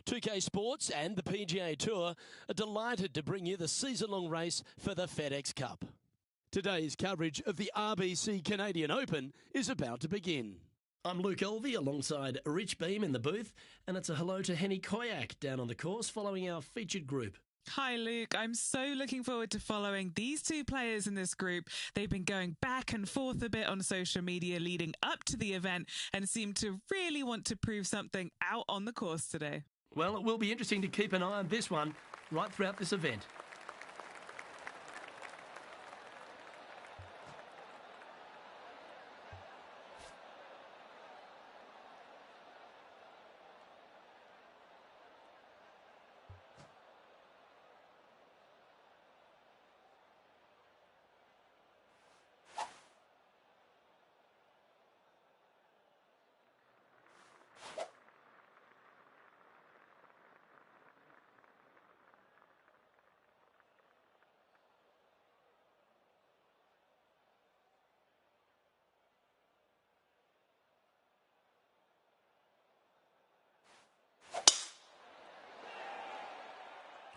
2K Sports and the PGA Tour are delighted to bring you the season-long race for the FedEx Cup. Today's coverage of the RBC Canadian Open is about to begin. I'm Luke Elvey alongside Rich Beam in the booth, and it's a hello to Henny Koyak down on the course following our featured group. Hi Luke, I'm so looking forward to following these two players in this group. They've been going back and forth a bit on social media leading up to the event and seem to really want to prove something out on the course today. Well, it will be interesting to keep an eye on this one right throughout this event.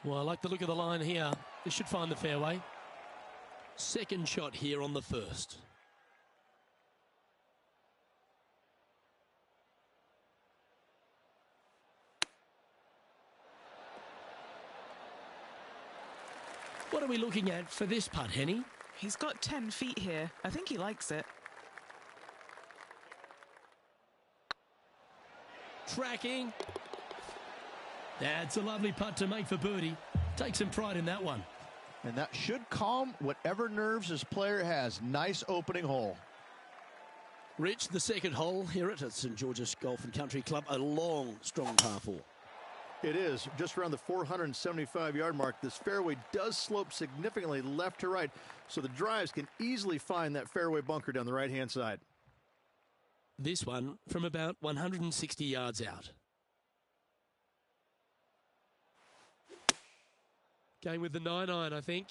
Well, I like the look of the line here. This should find the fairway. Second shot here on the first. What are we looking at for this putt, Henny? He's got 10 feet here. I think he likes it. Tracking. That's a lovely putt to make for birdie. Take some pride in that one. And that should calm whatever nerves this player has. Nice opening hole. Rich, the second hole here at St George's Golf and Country Club. A long, strong par 4. It is just around the 475-yard mark. This fairway does slope significantly left to right, so the drives can easily find that fairway bunker down the right-hand side. This one from about 160 yards out. Going with the 9-iron, I think.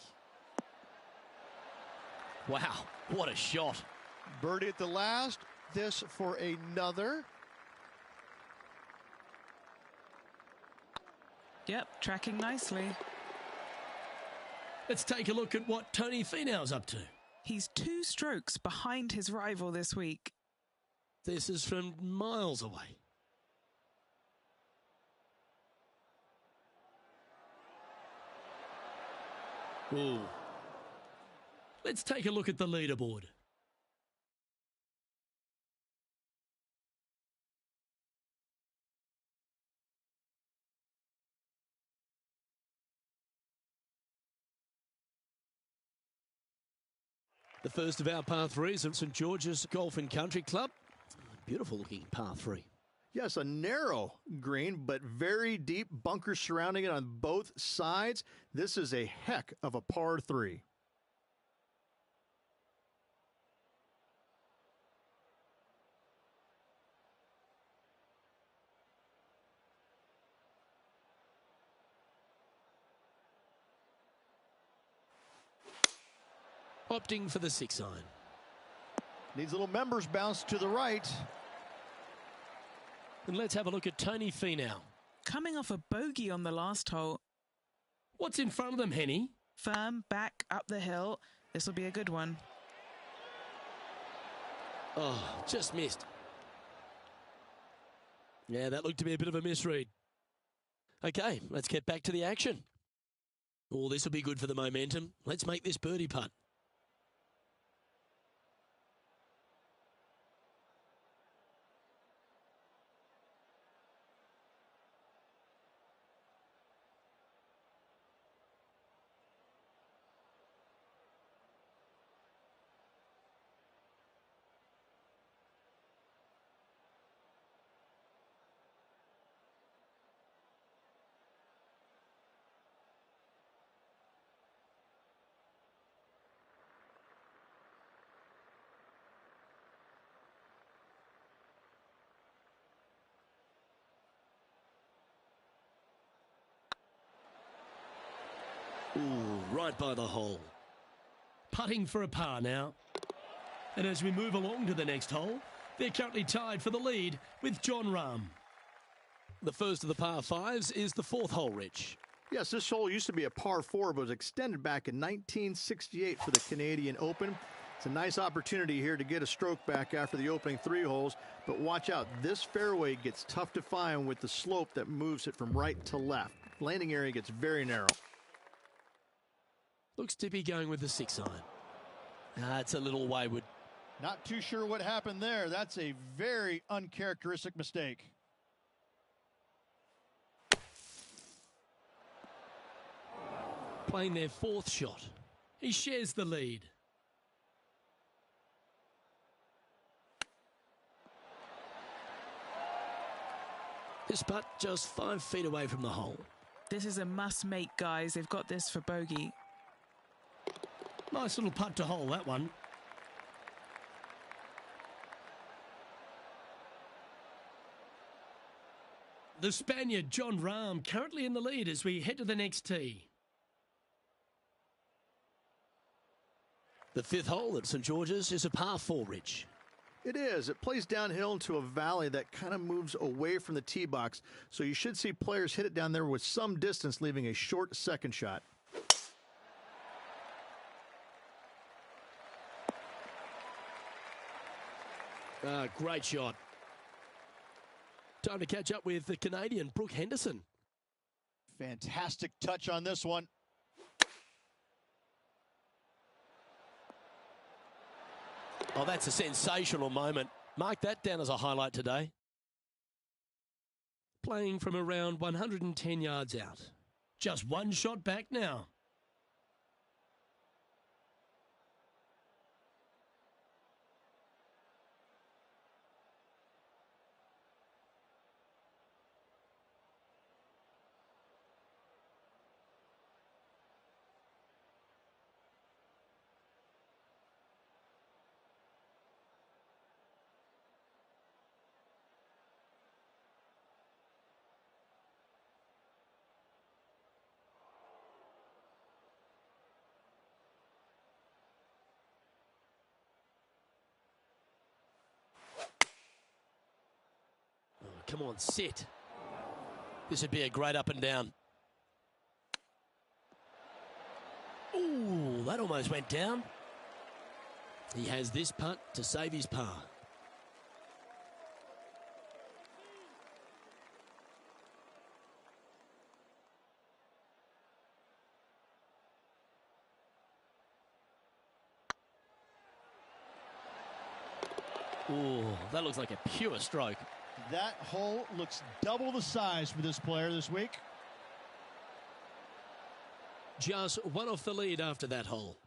Wow, what a shot. Birdie at the last. This for another. Yep, tracking nicely. Let's take a look at what Tony Finau's up to. He's 2 strokes behind his rival this week. This is from miles away. Ooh. Let's take a look at the leaderboard. The first of our par 3s at St George's Golf and Country Club. Beautiful looking par 3. Yes, a narrow green, but very deep bunkers surrounding it on both sides. This is a heck of a par 3. Opting for the 6-iron. Needs a little members bounce to the right. And let's have a look at Tony Finau. Coming off a bogey on the last hole. What's in front of them, Henny? Firm, back, up the hill. This will be a good one. Oh, just missed. Yeah, that looked to be a bit of a misread. Okay, let's get back to the action. Oh, this will be good for the momentum. Let's make this birdie putt. Ooh, right by the hole. Putting for a par now. And as we move along to the next hole, they're currently tied for the lead with Jon Rahm. The first of the par fives is the fourth hole, Rich. Yes, this hole used to be a par 4, but was extended back in 1968 for the Canadian Open. It's a nice opportunity here to get a stroke back after the opening 3 holes, but watch out. This fairway gets tough to find with the slope that moves it from right to left. Landing area gets very narrow. Looks to be going with the 6 iron. It's a little wayward. Not too sure what happened there. That's a very uncharacteristic mistake. Playing their 4th shot. He shares the lead. This putt just 5 feet away from the hole. This is a must-make, guys. They've got this for bogey. Nice little putt to hole, that one. The Spaniard, Jon Rahm, currently in the lead as we head to the next tee. The 5th hole at St George's is a par 4, Rich. It is. It plays downhill into a valley that kind of moves away from the tee box, so you should see players hit it down there with some distance, leaving a short second shot. Great shot. Time to catch up with the Canadian, Brooke Henderson. Fantastic touch on this one. Oh, that's a sensational moment. Mark that down as a highlight today. Playing from around 110 yards out. Just 1 shot back now. Come on, sit. This would be a great up and down. Ooh, that almost went down. He has this putt to save his par. Ooh, that looks like a pure stroke. That hole looks double the size for this player this week. Just 1 off the lead after that hole.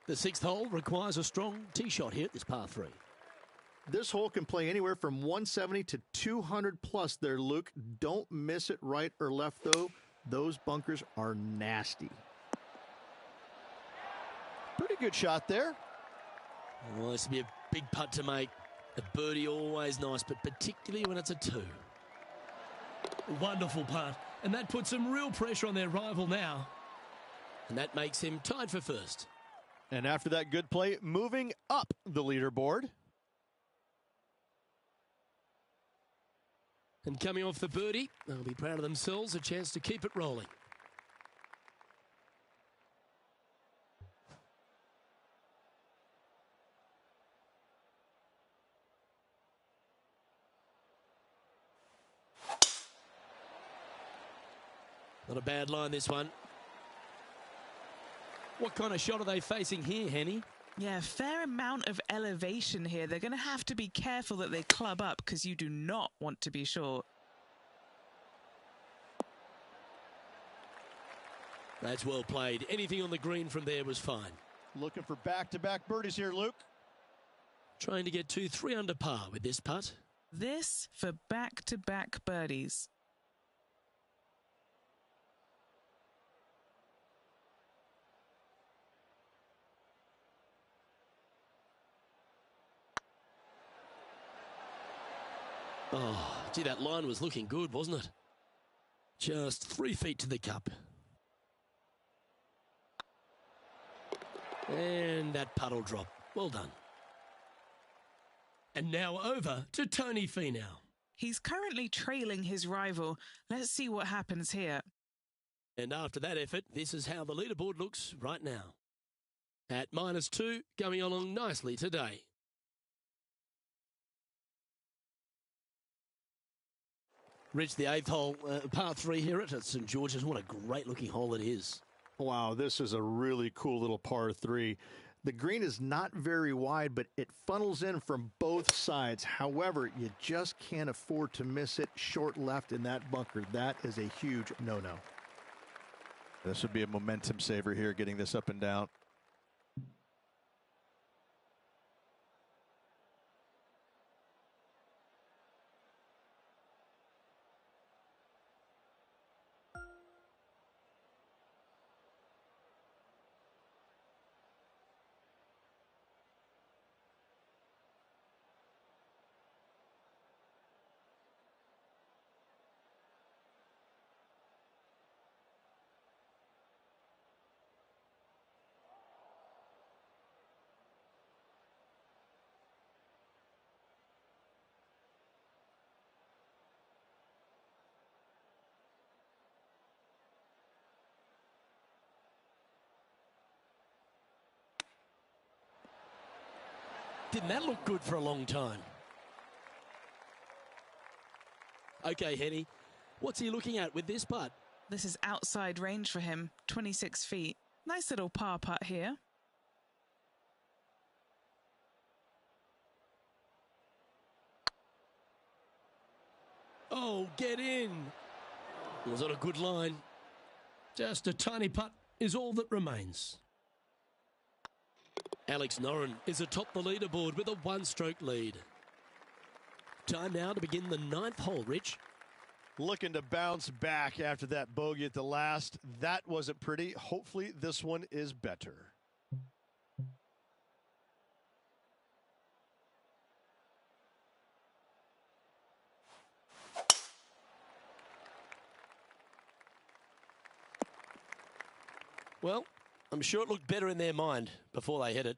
The 6th hole requires a strong tee shot here at this par 3. This hole can play anywhere from 170 to 200 plus there, Luke. Don't miss it right or left, though. Those bunkers are nasty. Pretty good shot there. Well, this would be a big putt to make. A birdie always nice, but particularly when it's a 2. Wonderful putt. And that puts some real pressure on their rival now. And that makes him tied for 1st. And after that good play, moving up the leaderboard. And coming off the birdie, they'll be proud of themselves, a chance to keep it rolling. Not a bad line, this one. What kind of shot are they facing here, Henny? Yeah, fair amount of elevation here. They're going to have to be careful that they club up because you do not want to be short. That's well played. Anything on the green from there was fine. Looking for back-to-back birdies here, Luke. Trying to get to 3 under par with this putt. This for back-to-back birdies. Oh, gee, that line was looking good, wasn't it? Just 3 feet to the cup. And that putt will drop. Well done. And now over to Tony Finau. He's currently trailing his rival. Let's see what happens here. And after that effort, this is how the leaderboard looks right now. At -2, going along nicely today. Rich, the 8th hole, par 3 here at St George's. What a great looking hole it is. Wow, this is a really cool little par 3. The green is not very wide, but it funnels in from both sides. However, you just can't afford to miss it short left in that bunker. That is a huge no-no. This would be a momentum saver here, getting this up and down. Didn't that look good for a long time? Okay, Henny, what's he looking at with this putt? This is outside range for him, 26 feet. Nice little par putt here. Oh, get in. Was it a good line? Just a tiny putt is all that remains. Alex Noren is atop the leaderboard with a 1-stroke lead. Time now to begin the 9th hole, Rich. Looking to bounce back after that bogey at the last. That wasn't pretty. Hopefully this one is better. Well, I'm sure it looked better in their mind before they hit it.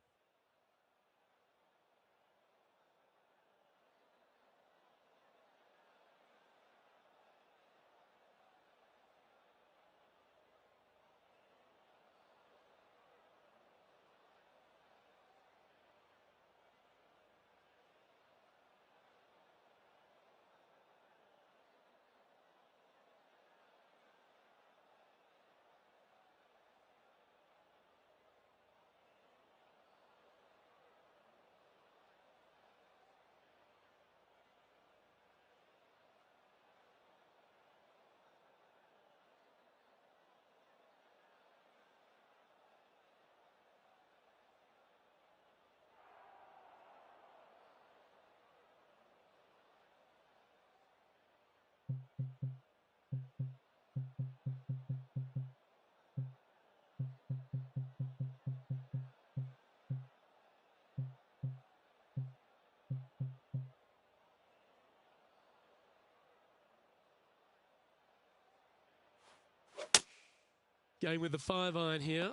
Going with the 5-iron here.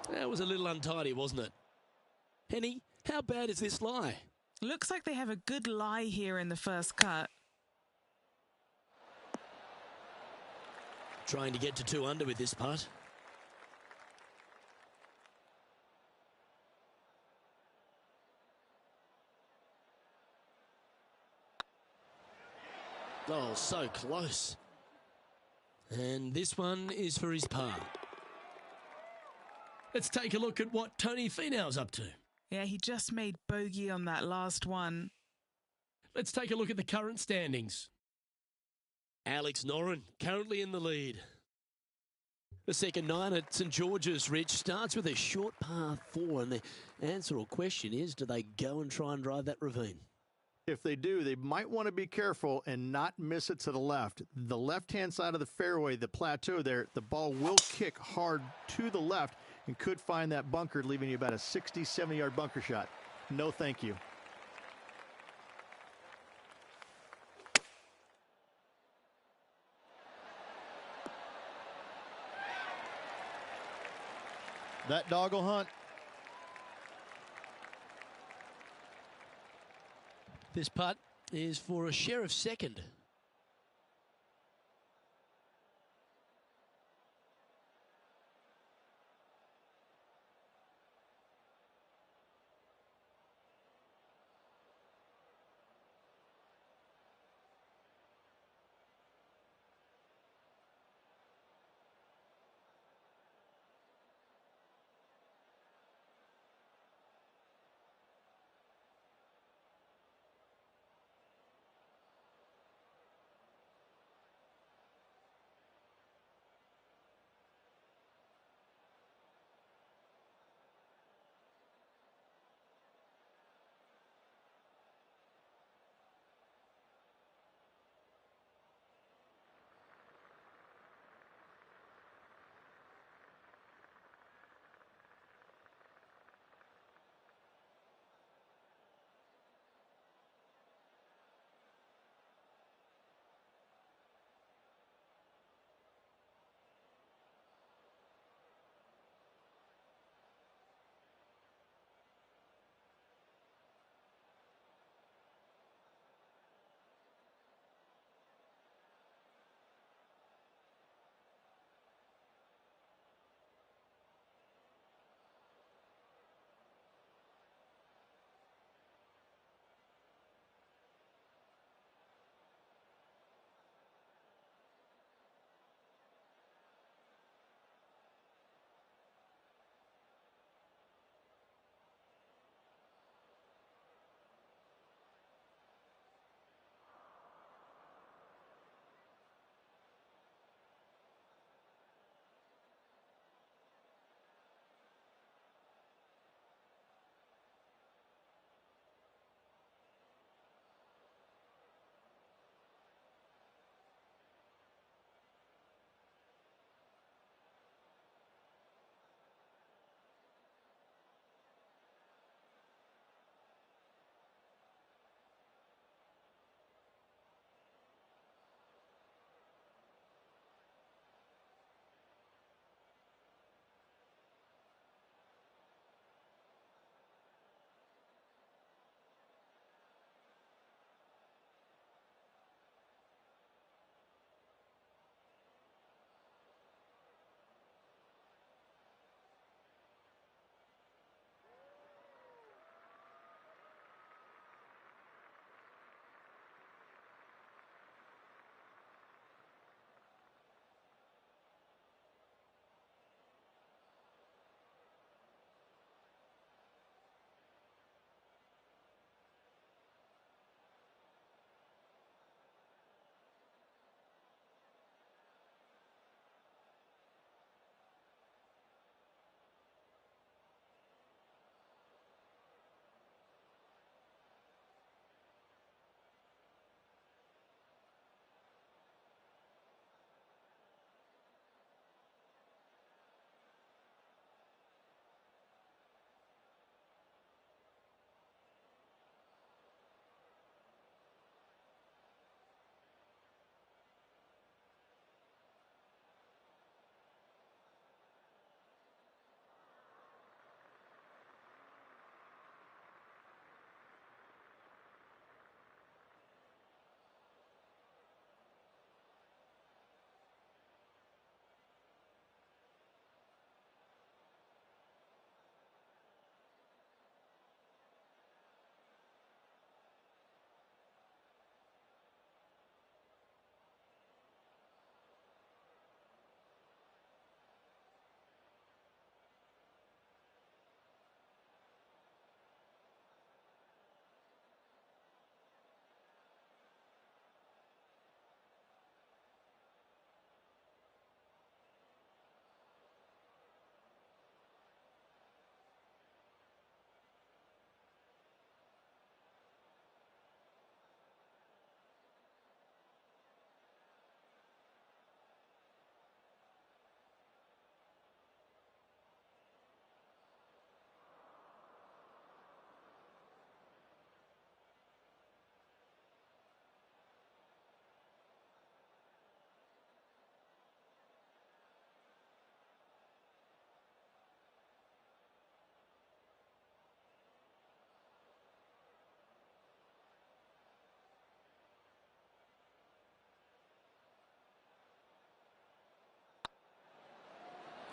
That was a little untidy, wasn't it? Henny, how bad is this lie? Looks like they have a good lie here in the first cut. Trying to get to 2 under with this putt. Oh, so close. And this one is for his par. Let's take a look at what Tony Finau's up to. Yeah, he just made bogey on that last one. Let's take a look at the current standings. Alex Noren currently in the lead. The second 9 at St George's, Rich, starts with a short par 4, and the answer or question is, do they go and try and drive that ravine? If they do, they might want to be careful and not miss it to the left. The left-hand side of the fairway, the plateau there, the ball will kick hard to the left and could find that bunker, leaving you about a 60, 70-yard bunker shot. No, thank you. That dog will hunt. This putt is for a share of second.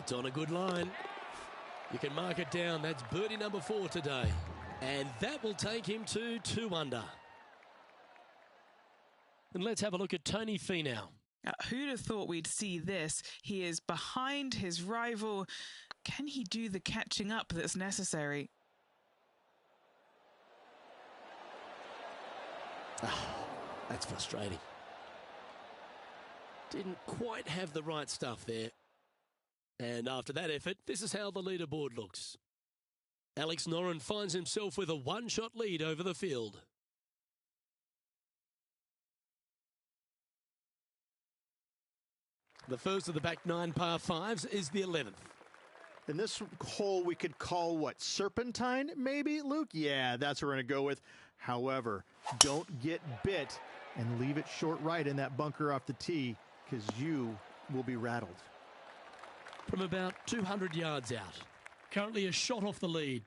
It's on a good line. You can mark it down. That's birdie number 4 today. And that will take him to 2 under. And let's have a look at Tony Finau. Who'd have thought we'd see this? He is behind his rival. Can he do the catching up that's necessary? That's frustrating. Didn't quite have the right stuff there. And after that effort, this is how the leaderboard looks. Alex Noren finds himself with a 1-shot lead over the field. The first of the back 9 par 5s is the 11th. In this hole, we could call what, serpentine, maybe, Luke? Yeah, that's what we're going to go with. However, don't get bit and leave it short right in that bunker off the tee, because you will be rattled. From about 200 yards out. Currently a shot off the lead.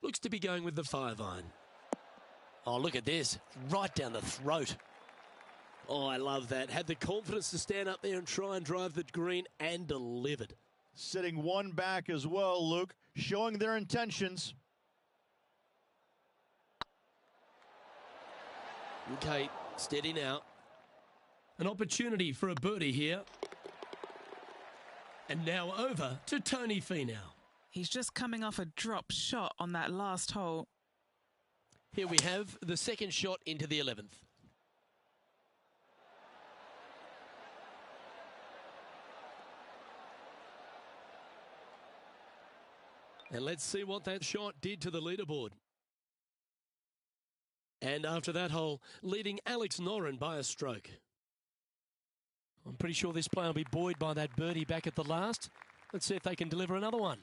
Looks to be going with the 5-iron. Oh, look at this. Right down the throat. Oh, I love that. Had the confidence to stand up there and try and drive the green and delivered. Sitting one back as well, Luke, showing their intentions. Okay, steady now. An opportunity for a birdie here. And now over to Tony Finau. He's just coming off a drop shot on that last hole. Here we have the second shot into the 11th. And let's see what that shot did to the leaderboard. And after that hole, leading Alex Noren by a stroke. I'm pretty sure this player will be buoyed by that birdie back at the last. Let's see if they can deliver another one.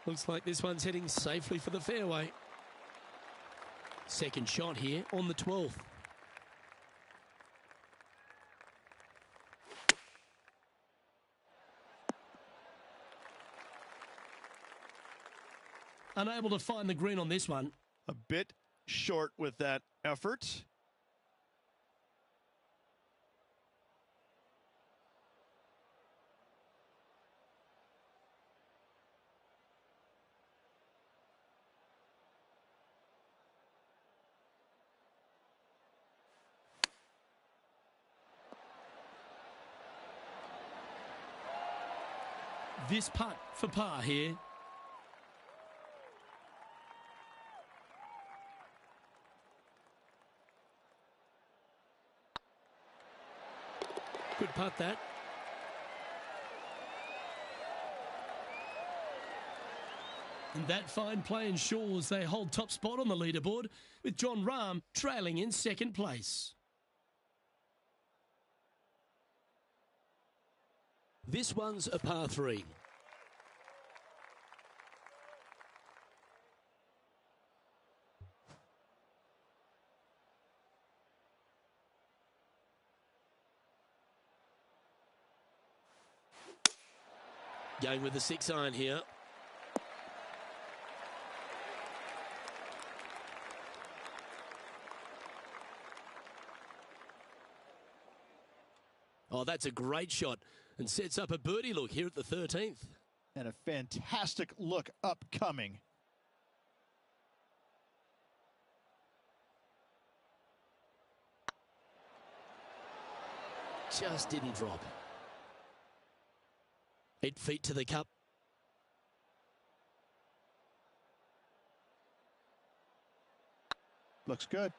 Looks like this one's heading safely for the fairway. Second shot here on the 12th. Unable to find the green on this one. A bit short with that effort. This putt for par here. Good putt that. And that fine play ensures they hold top spot on the leaderboard, with Jon Rahm trailing in second place. This one's a par 3. Going with the 6-iron here. Oh, that's a great shot and sets up a birdie look here at the 13th. And a fantastic look upcoming. Just didn't drop. 8 feet to the cup. Looks good.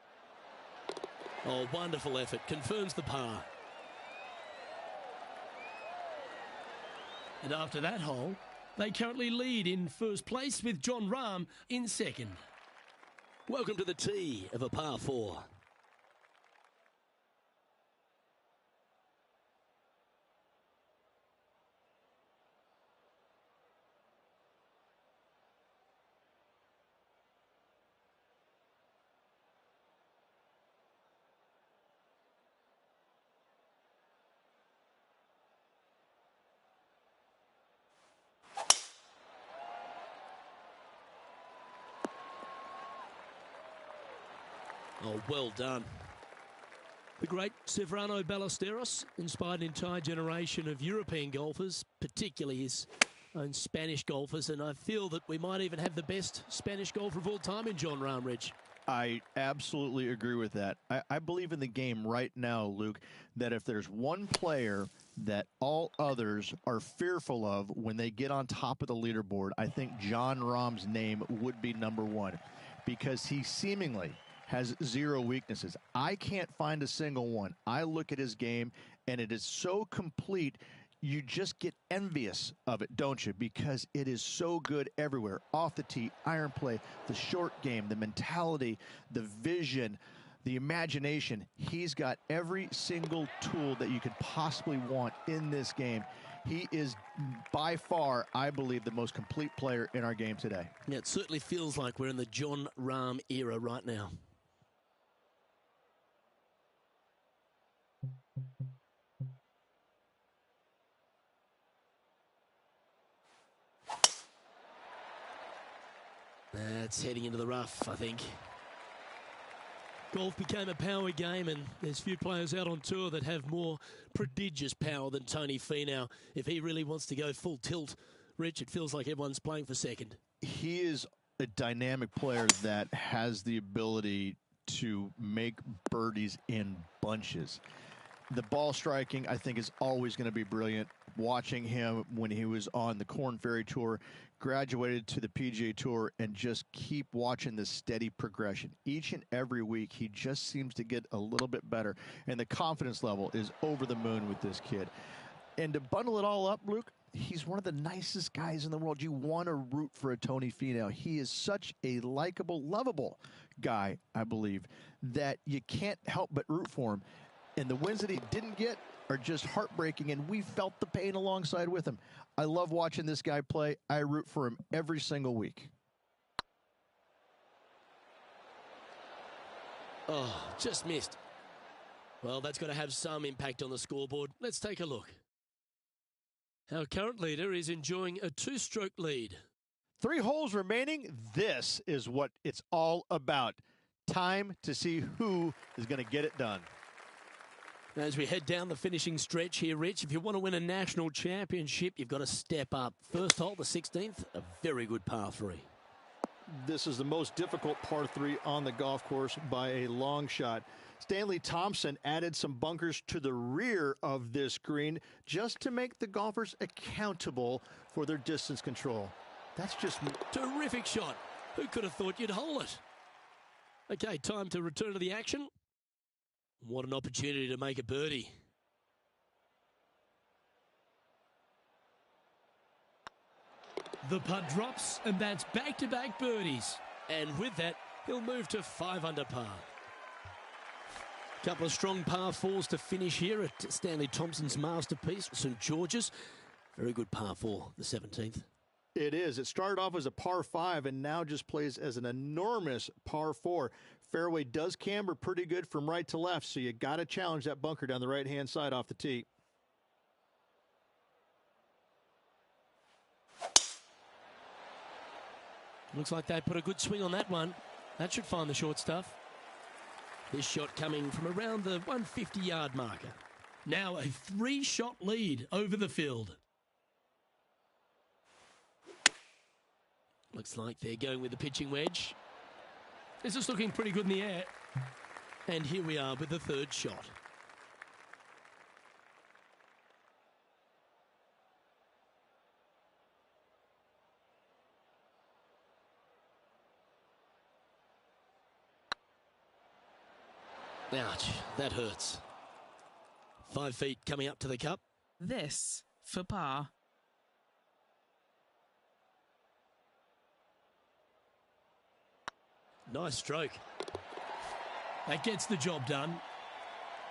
Oh, wonderful effort. Confirms the par. And after that hole, they currently lead in first place with Jon Rahm in second. Welcome to the tee of a par 4. Oh, well done. The great Ceferano Ballesteros inspired an entire generation of European golfers, particularly his own Spanish golfers, and I feel that we might even have the best Spanish golfer of all time in Jon Rahm, Rich. I absolutely agree with that. I believe in the game right now, Luke, that if there's one player that all others are fearful of when they get on top of the leaderboard, I think Jon Rahm's name would be number one, because he seemingly has zero weaknesses. I can't find a single one. I look at his game, and it is so complete, you just get envious of it, don't you? Because it is so good everywhere. Off the tee, iron play, the short game, the mentality, the vision, the imagination. He's got every single tool that you could possibly want in this game. He is by far, I believe, the most complete player in our game today. Yeah, it certainly feels like we're in the Jon Rahm era right now. That's heading into the rough, I think. Golf became a power game, and there's few players out on tour that have more prodigious power than Tony Finau. If he really wants to go full tilt, Rich, it feels like everyone's playing for second. He is a dynamic player that has the ability to make birdies in bunches. The ball striking, I think, is always going to be brilliant. Watching him when he was on the Korn Ferry Tour, graduated to the PGA Tour, and just keep watching the steady progression. Each and every week, he just seems to get a little bit better, and the confidence level is over the moon with this kid. And to bundle it all up, Luke, he's one of the nicest guys in the world. You want to root for a Tony Finau. He is such a likable, lovable guy, I believe, that you can't help but root for him. And the wins that he didn't get are just heartbreaking, and we felt the pain alongside with him. I love watching this guy play. I root for him every single week. Oh, just missed. Well, that's got to have some impact on the scoreboard. Let's take a look. Our current leader is enjoying a two-stroke lead. 3 holes remaining. This is what it's all about. Time to see who is going to get it done. As we head down the finishing stretch here, Rich, if you want to win a national championship, you've got to step up. First hole, the 16th, a very good par 3. This is the most difficult par 3 on the golf course by a long shot. Stanley Thompson added some bunkers to the rear of this green just to make the golfers accountable for their distance control. That's just... Terrific shot. Who could have thought you'd hole it? Okay, time to return to the action. What an opportunity to make a birdie. The putt drops, and that's back-to-back birdies. And with that, he'll move to 5 under par. Couple of strong par 4s to finish here at Stanley Thompson's masterpiece, St. George's. Very good par 4, the 17th. It is. It started off as a par 5 and now just plays as an enormous par 4. Fairway does camber pretty good from right to left, so you got to challenge that bunker down the right-hand side off the tee. Looks like they put a good swing on that one. That should find the short stuff. This shot coming from around the 150-yard marker. Now a 3-shot lead over the field. Looks like they're going with the pitching wedge. This is looking pretty good in the air. And here we are with the 3rd shot. Ouch, that hurts. 5 feet coming up to the cup. This for par. Nice stroke. That gets the job done.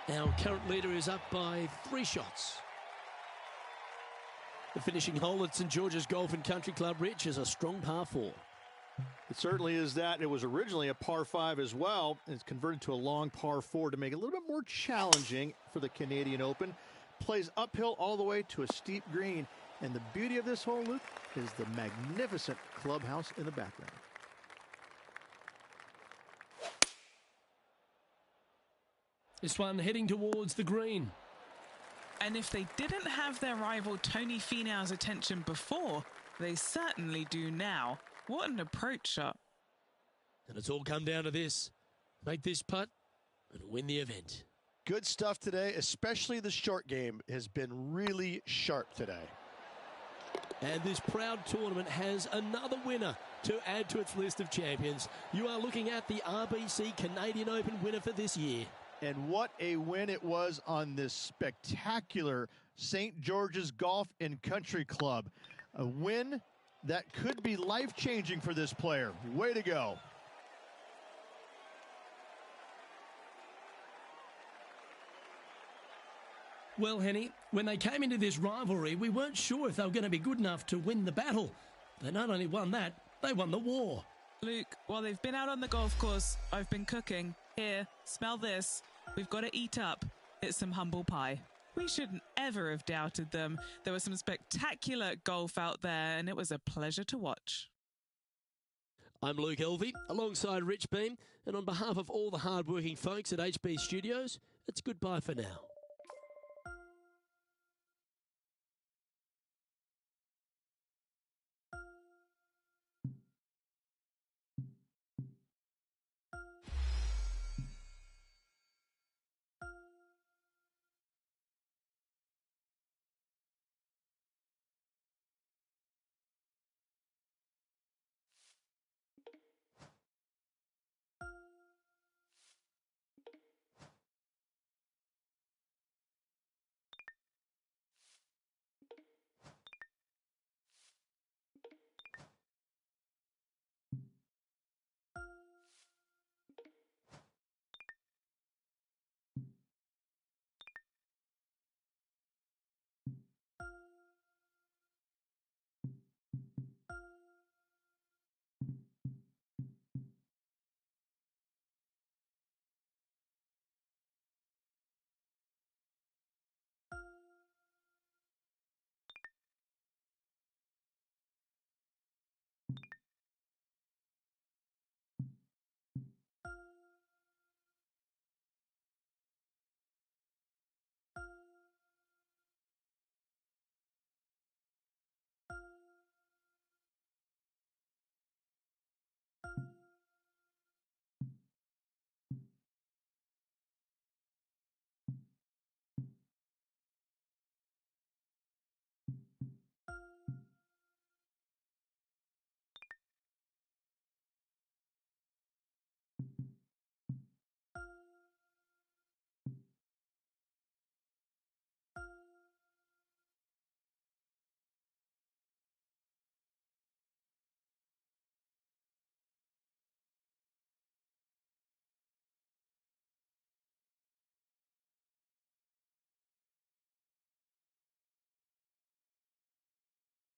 Our current leader is up by 3 shots. The finishing hole at St. George's Golf and Country Club, Rich, is a strong par 4. It certainly is that. It was originally a par 5 as well. It's converted to a long par 4 to make it a little bit more challenging for the Canadian Open. Plays uphill all the way to a steep green. And the beauty of this hole, Luke, is the magnificent clubhouse in the background. This one heading towards the green. And if they didn't have their rival Tony Finau's attention before, they certainly do now. What an approach shot. And it's all come down to this. Make this putt and win the event. Good stuff today, especially the short game has been really sharp today. And this proud tournament has another winner to add to its list of champions. You are looking at the RBC Canadian Open winner for this year. And what a win it was on this spectacular St. George's Golf and Country Club. A win that could be life-changing for this player. Way to go. Well, Henny, when they came into this rivalry, we weren't sure if they were going to be good enough to win the battle. They not only won that, they won the war. Luke, while they've been out on the golf course, I've been cooking. Here, smell this. We've got to eat up. It's some humble pie. We shouldn't ever have doubted them. There was some spectacular golf out there, and it was a pleasure to watch. I'm Luke Elvey, alongside Rich Beam, and on behalf of all the hard-working folks at HB Studios, it's goodbye for now.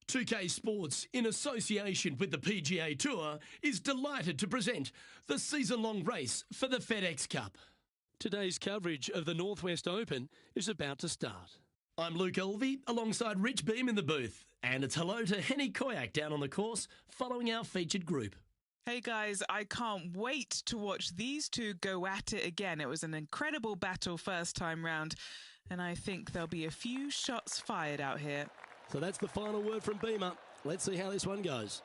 Two-K Sports, in association with the PGA Tour, is delighted to present the season-long race for the FedEx Cup. Today's coverage of the Northwest Open is about to start. I'm Luke Elvey, alongside Rich Beam in the booth, and it's hello to Henny Koyak down on the course, following our featured group. Hey guys, I can't wait to watch these two go at it again. It was an incredible battle first time round, and I think there'll be a few shots fired out here. So that's the final word from Beamer. Let's see how this one goes.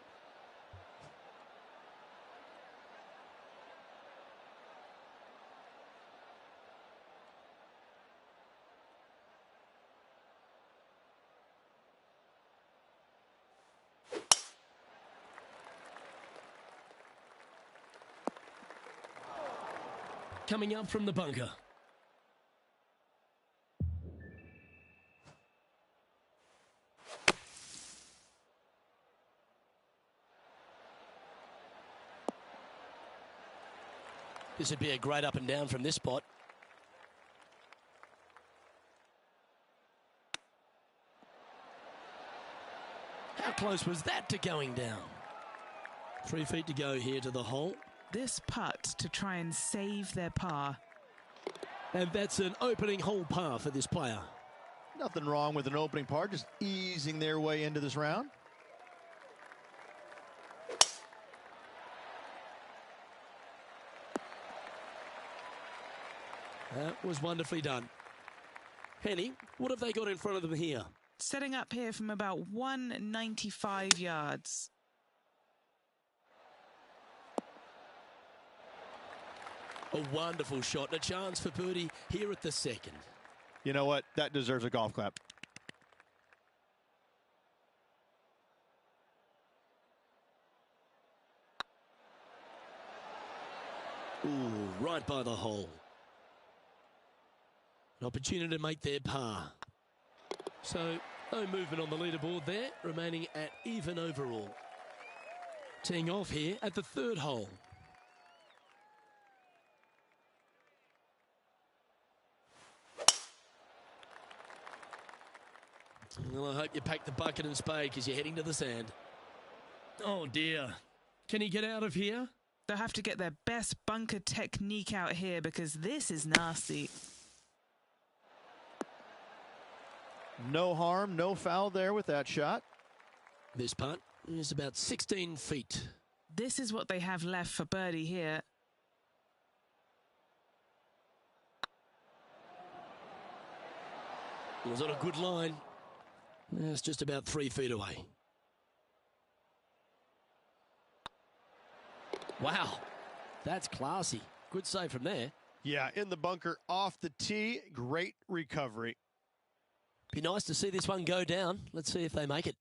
Coming up from the bunker. This would be a great up and down from this spot. How close was that to going down? 3 feet to go here to the hole. This putt to try and save their par. And that's an opening hole par for this player. Nothing wrong with an opening par, just easing their way into this round. That was wonderfully done. Henny, what have they got in front of them here? Setting up here from about 195 yards. A wonderful shot and a chance for birdie here at the second. You know what? That deserves a golf clap. Ooh, right by the hole. An opportunity to make their par. So, no movement on the leaderboard there, remaining at even overall. Teeing off here at the third hole. Well, I hope you pack the bucket and spade because you're heading to the sand. Oh, dear. Can he get out of here? They'll have to get their best bunker technique out here because this is nasty. No harm, no foul there with that shot. This putt is about 16 feet. This is what they have left for birdie here. Was on a good line. It's just about 3 feet away. Wow, that's classy. Good save from there. Yeah, in the bunker, off the tee. Great recovery. Be nice to see this one go down. Let's see if they make it.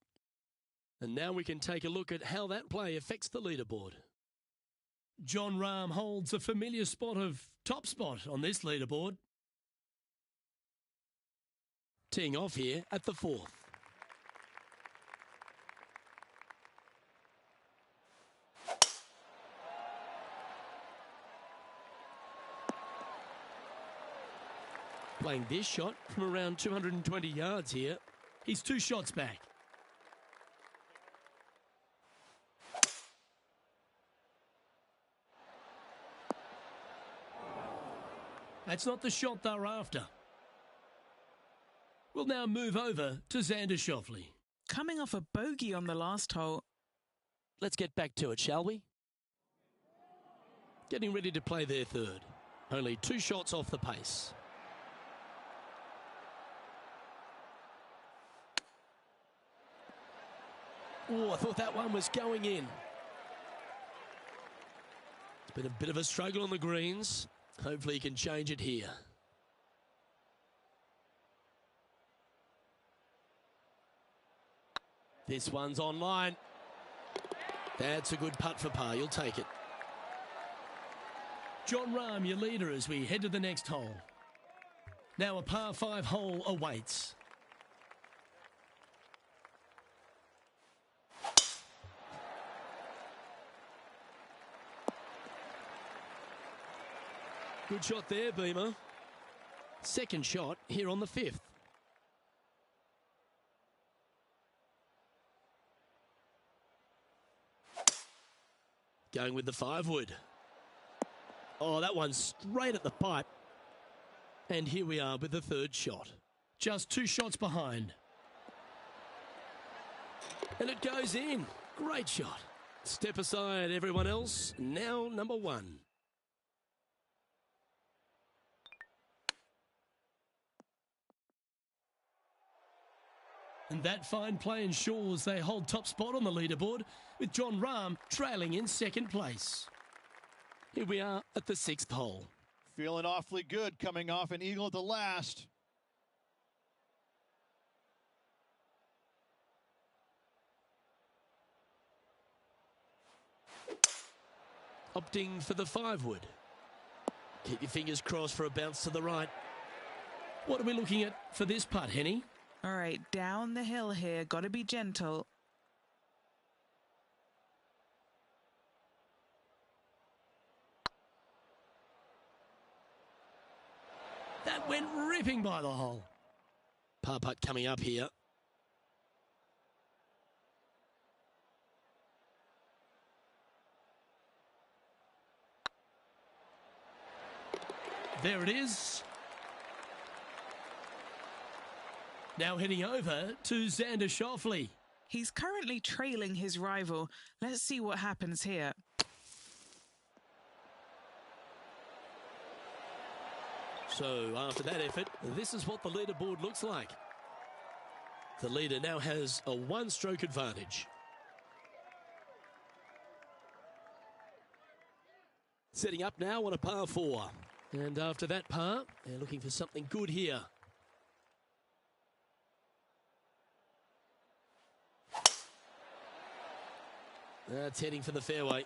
And now we can take a look at how that play affects the leaderboard. Jon Rahm holds a familiar spot of top spot on this leaderboard. Teeing off here at the fourth. Playing this shot from around 220 yards here. He's 2 shots back. That's not the shot they're after. We'll now move over to Xander Schauffele. Coming off a bogey on the last hole. Let's get back to it, shall we? Getting ready to play their third. Only 2 shots off the pace. Oh, I thought that one was going in. It's been a bit of a struggle on the greens. Hopefully he can change it here. This one's online. That's a good putt for par. You'll take it. Jon Rahm, your leader as we head to the next hole. Now a par 5 hole awaits. Good shot there, Beamer. Second shot here on the 5th. Going with the 5-wood. Oh, that one's straight at the pipe. And here we are with the 3rd shot. Just 2 shots behind. And it goes in. Great shot. Step aside, everyone else. Now number 1. And that fine play ensures they hold top spot on the leaderboard, with Jon Rahm trailing in 2nd place. Here we are at the 6th hole. Feeling awfully good coming off an eagle at the last. Opting for the 5-wood. Keep your fingers crossed for a bounce to the right. What are we looking at for this putt, Henny? All right, down the hill here. Got to be gentle. That went ripping by the hole. Par putt coming up here. There it is. Now heading over to Xander Schauffele. He's currently trailing his rival. Let's see what happens here. So after that effort, this is what the leaderboard looks like. The leader now has a one-stroke advantage. Setting up now on a par 4. And after that par, they're looking for something good here. That's heading for the fairway.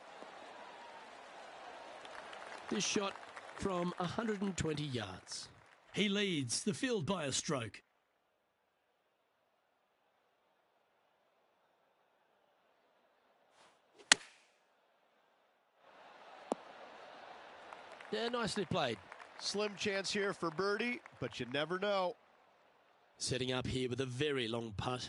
This shot from 120 yards. He leads the field by a stroke. Yeah, nicely played. Slim chance here for birdie, but you never know. Setting up here with a very long putt.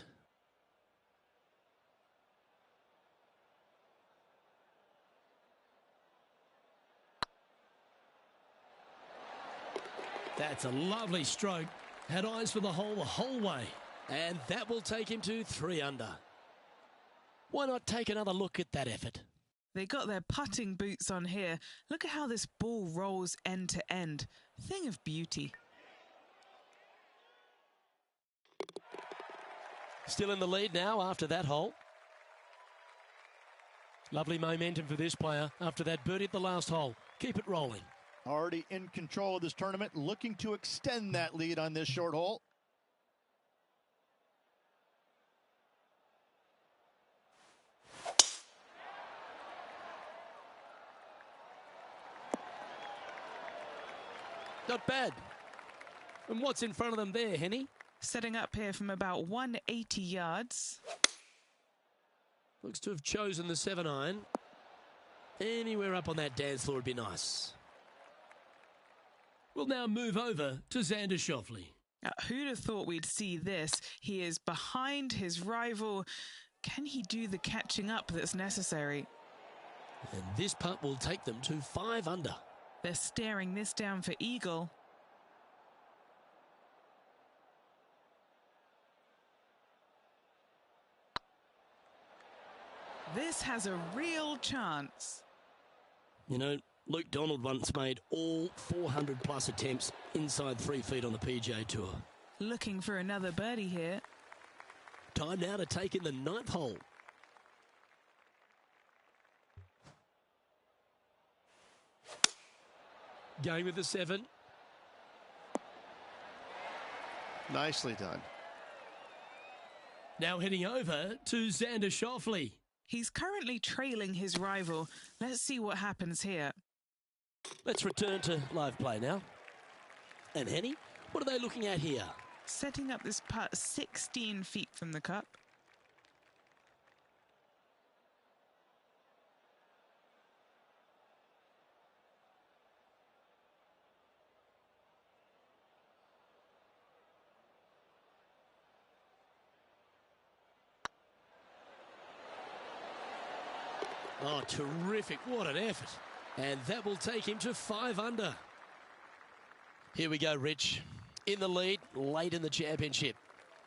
That's a lovely stroke. Had eyes for the whole way. And that will take him to 3 under. Why not take another look at that effort? They got their putting boots on here. Look at how this ball rolls end to end. Thing of beauty. Still in the lead now after that hole. Lovely momentum for this player after that birdie at the last hole. Keep it rolling. Already in control of this tournament, looking to extend that lead on this short hole. Not bad. And what's in front of them there, Henny? Setting up here from about 180 yards. Looks to have chosen the 7-iron. Anywhere up on that dance floor would be nice. We'll now move over to Xander Schauffele. Who'd have thought we'd see this? He is behind his rival. Can he do the catching up that's necessary? And this putt will take them to 5 under. They're staring this down for eagle. This has a real chance. You know, Luke Donald once made all 400-plus attempts inside 3 feet on the PGA Tour. Looking for another birdie here. Time now to take in the 9th hole. Going with the 7. Nicely done. Now heading over to Xander Schauffele. He's currently trailing his rival. Let's see what happens here. Let's return to live play now. And Henny, what are they looking at here? Setting up this putt 16 feet from the cup. Oh, terrific. What an effort. And that will take him to 5 under. Here we go, Rich. In the lead, late in the championship.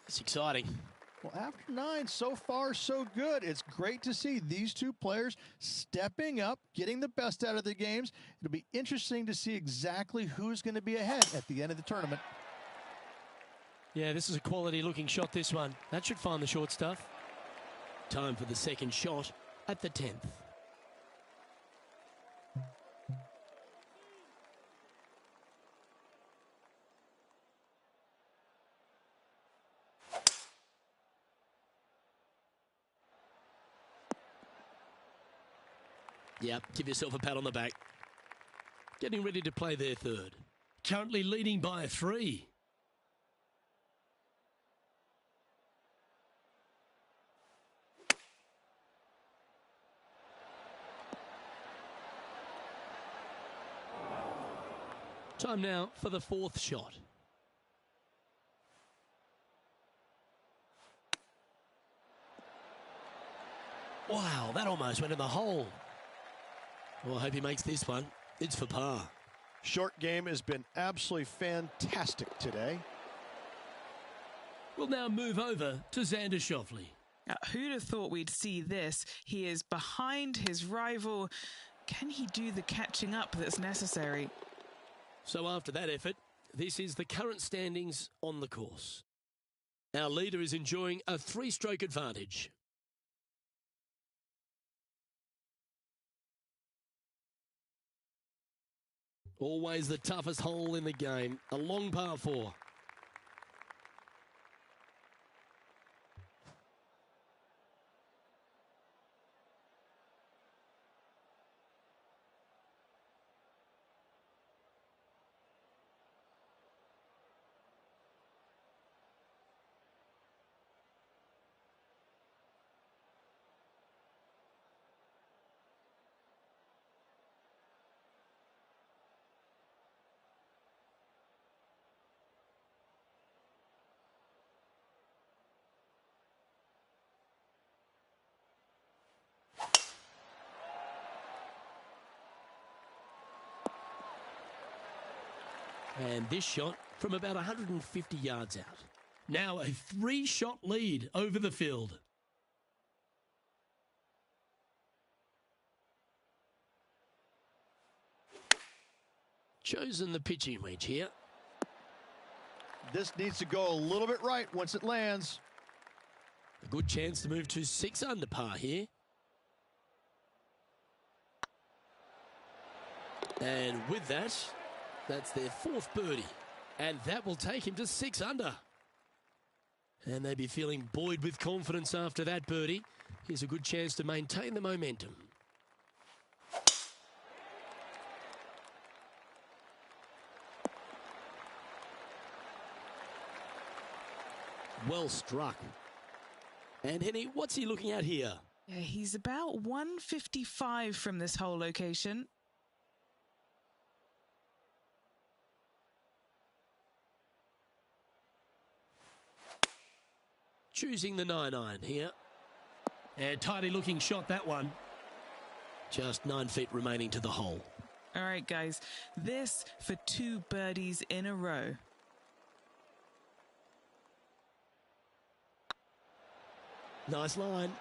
It's exciting. Well, after 9, so far so good. It's great to see these two players stepping up, getting the best out of the games. It'll be interesting to see exactly who's going to be ahead at the end of the tournament. Yeah, this is a quality-looking shot, this one. That should find the short stuff. Time for the second shot at the 10th. Yep, give yourself a pat on the back. Getting ready to play their 3rd. Currently leading by 3. Time now for the 4th shot. Wow, that almost went in the hole. Well, I hope he makes this one. It's for par. Short game has been absolutely fantastic today. We'll now move over to Xander Schauffele. Who'd have thought we'd see this? He is behind his rival. Can he do the catching up that's necessary? So after that effort, this is the current standings on the course. Our leader is enjoying a 3-stroke advantage. Always the toughest hole in the game, a long par 4. And this shot from about 150 yards out. Now a 3-shot lead over the field. Chosen the pitching wedge here. This needs to go a little bit right once it lands. A good chance to move to 6 under par here. And with that, that's their 4th birdie. And that will take him to 6 under. And they'd be feeling buoyed with confidence after that birdie. Here's a good chance to maintain the momentum. Well struck. And Henny, what's he looking at here? Yeah, he's about 155 from this hole location. Choosing the 9-iron here. And tidy looking shot, that one. Just 9 feet remaining to the hole. All right, guys, this for 2 birdies in a row. Nice line.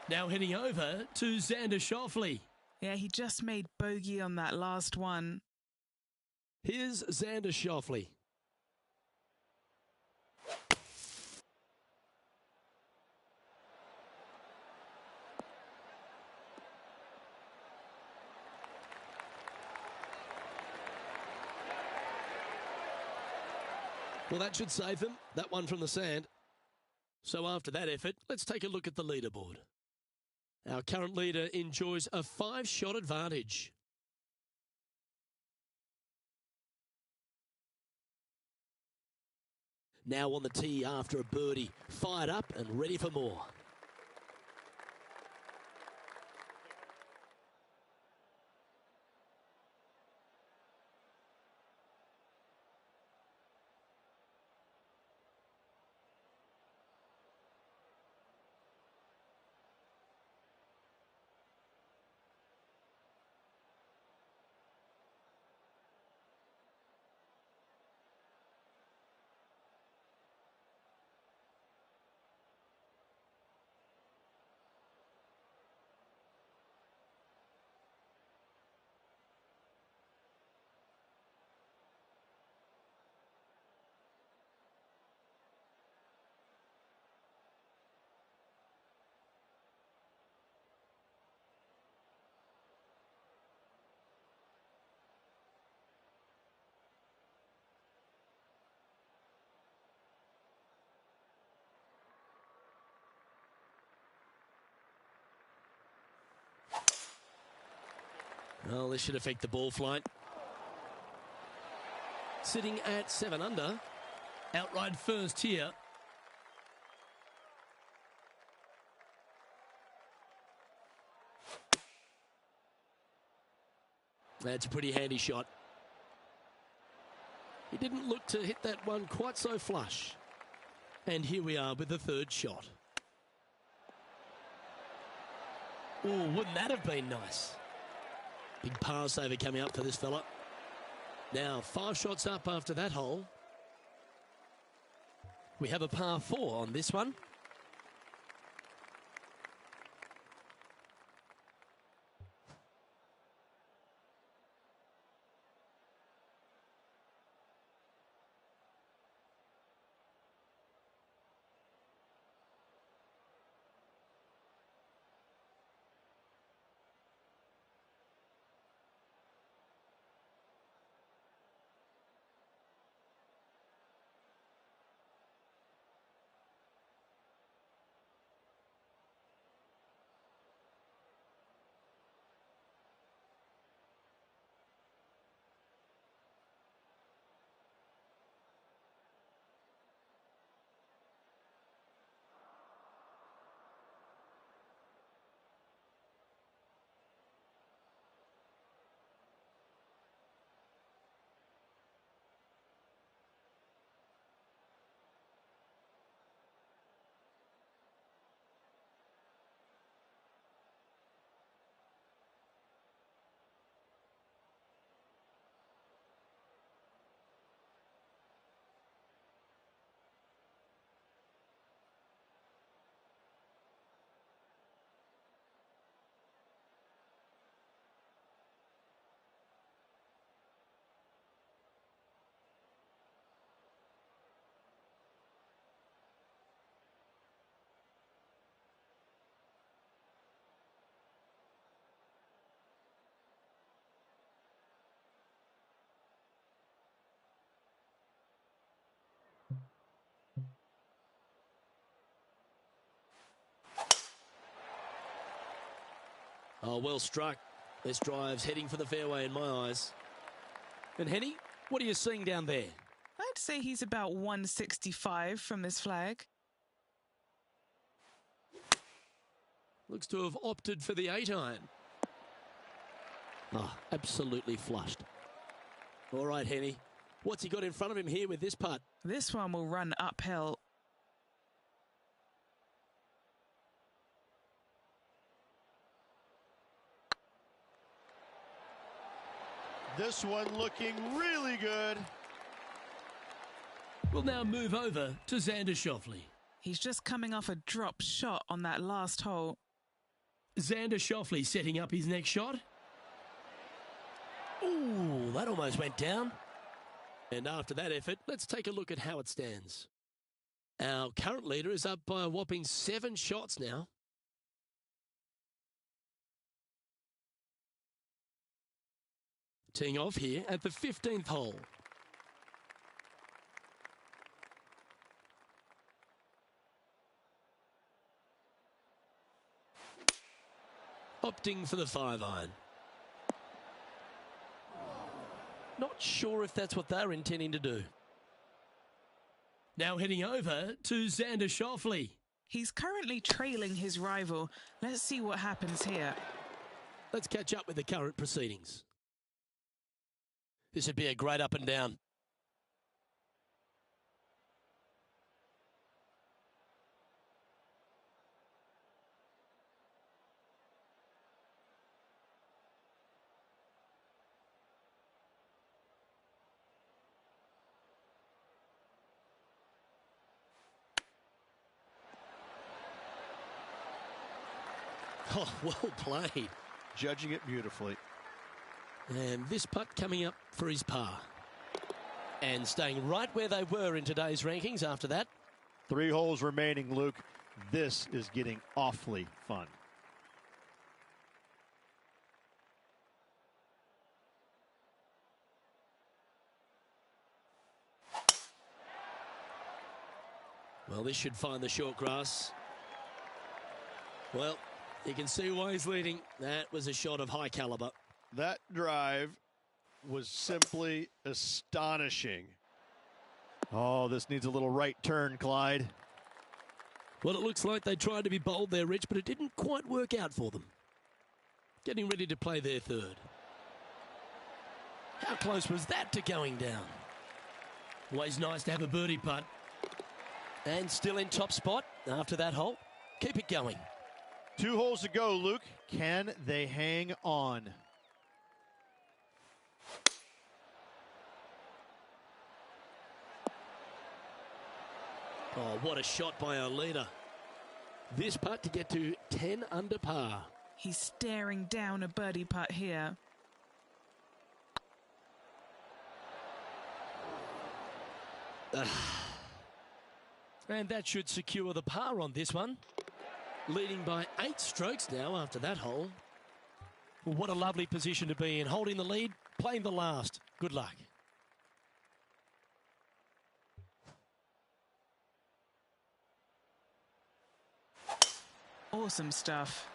Now heading over to Xander Schauffele. Yeah, he just made bogey on that last one. Here's Xander Schauffele. Well, that should save them, that one from the sand. So after that effort, let's take a look at the leaderboard. Our current leader enjoys a 5-shot advantage. Now on the tee after a birdie, fired up and ready for more. Well, this should affect the ball flight. Sitting at 7 under. Outright first here. That's a pretty handy shot. He didn't look to hit that one quite so flush. And here we are with the 3rd shot. Oh, wouldn't that have been nice? Big par saver coming up for this fella. Now 5 shots up after that hole. We have a par 4 on this one. Oh, well struck. This drive's heading for the fairway in my eyes. And Henny, what are you seeing down there? I'd say he's about 165 from this flag. Looks to have opted for the 8-iron. Oh, absolutely flushed. All right, Henny. What's he got in front of him here with this putt? This one will run uphill. This one looking really good. We'll now move over to Xander Schauffele. He's just coming off a drop shot on that last hole. Xander Schauffele setting up his next shot. Ooh, that almost went down. And after that effort, let's take a look at how it stands. Our current leader is up by a whopping 7 shots now. Teeing off here at the 15th hole. Opting for the 5-iron. Not sure if that's what they're intending to do. Now heading over to Xander Schauffele. He's currently trailing his rival. Let's see what happens here. Let's catch up with the current proceedings. This would be a great up and down. Oh, well played. Judging it beautifully. And this putt coming up for his par. And staying right where they were in today's rankings after that. 3 holes remaining, Luke. This is getting awfully fun. Well, this should find the short grass. Well, you can see why he's leading. That was a shot of high caliber. That drive was simply astonishing. Oh, this needs a little right turn, Clyde. Well, it looks like they tried to be bold there, Rich, but it didn't quite work out for them. Getting ready to play their third. How close was that to going down? Always nice to have a birdie putt. And still in top spot after that hole. Keep it going. 2 holes to go, Luke. Can they hang on? Oh, what a shot by our leader. This putt to get to 10 under par. He's staring down a birdie putt here. And that should secure the par on this one. Leading by 8 strokes now after that hole. What a lovely position to be in. Holding the lead, playing the last. Good luck. Awesome stuff.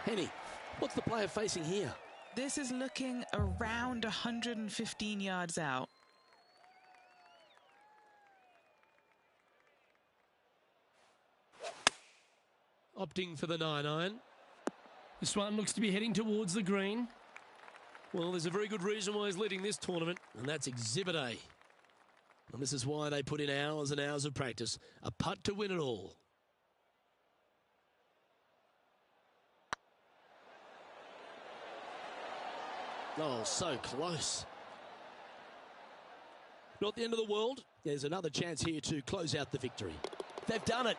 Henny, what's the player facing here? This is looking around 115 yards out. Opting for the 9-iron. This one looks to be heading towards the green. Well, there's a very good reason why he's leading this tournament, and that's Exhibit A. And this is why they put in hours and hours of practice. A putt to win it all. Oh, so close. Not the end of the world. There's another chance here to close out the victory. They've done it.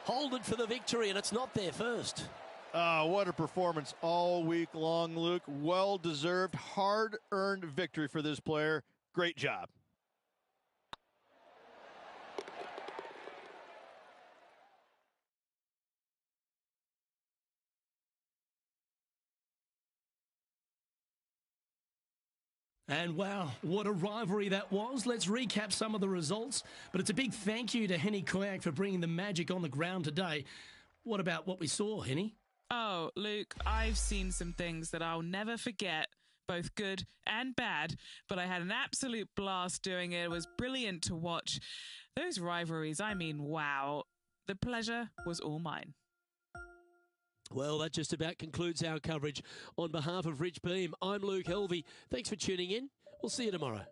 Hold it for the victory, and it's not their first. What a performance all week long, Luke. Well-deserved, hard-earned victory for this player. Great job. And wow, what a rivalry that was. Let's recap some of the results. But it's a big thank you to Henny Koyak for bringing the magic on the ground today. What about what we saw, Henny? Oh, Luke, I've seen some things that I'll never forget, both good and bad, but I had an absolute blast doing it. It was brilliant to watch. Those rivalries, I mean, wow. The pleasure was all mine. Well, that just about concludes our coverage. On behalf of Rich Beem, I'm Luke Helvey. Thanks for tuning in. We'll see you tomorrow.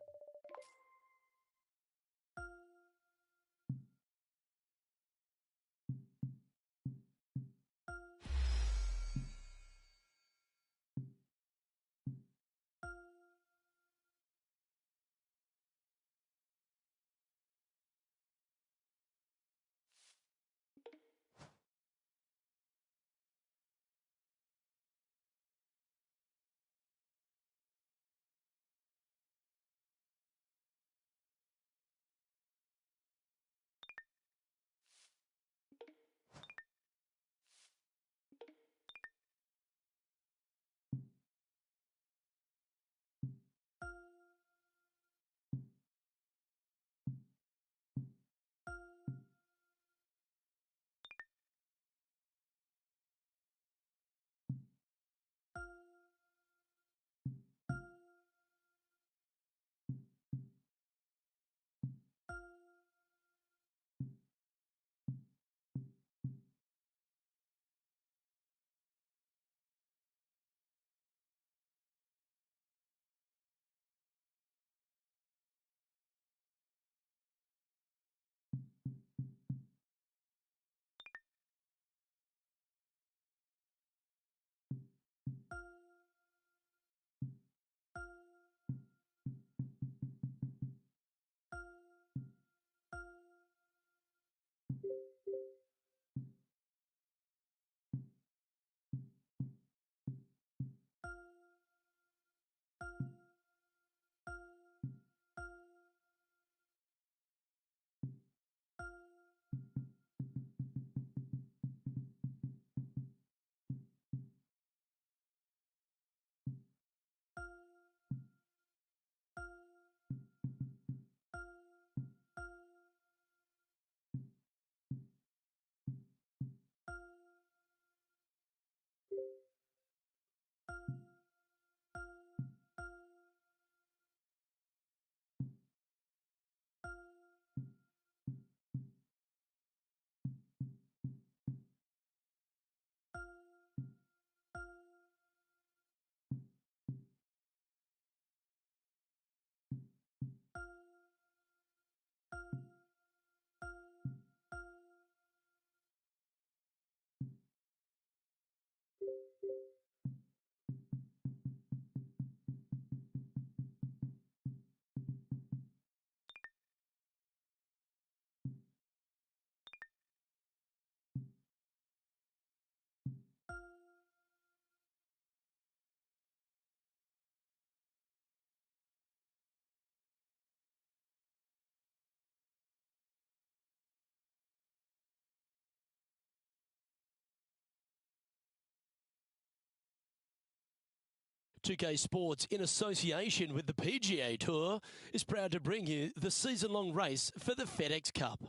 Two-K Sports, in association with the PGA Tour, is proud to bring you the season-long race for the FedEx Cup.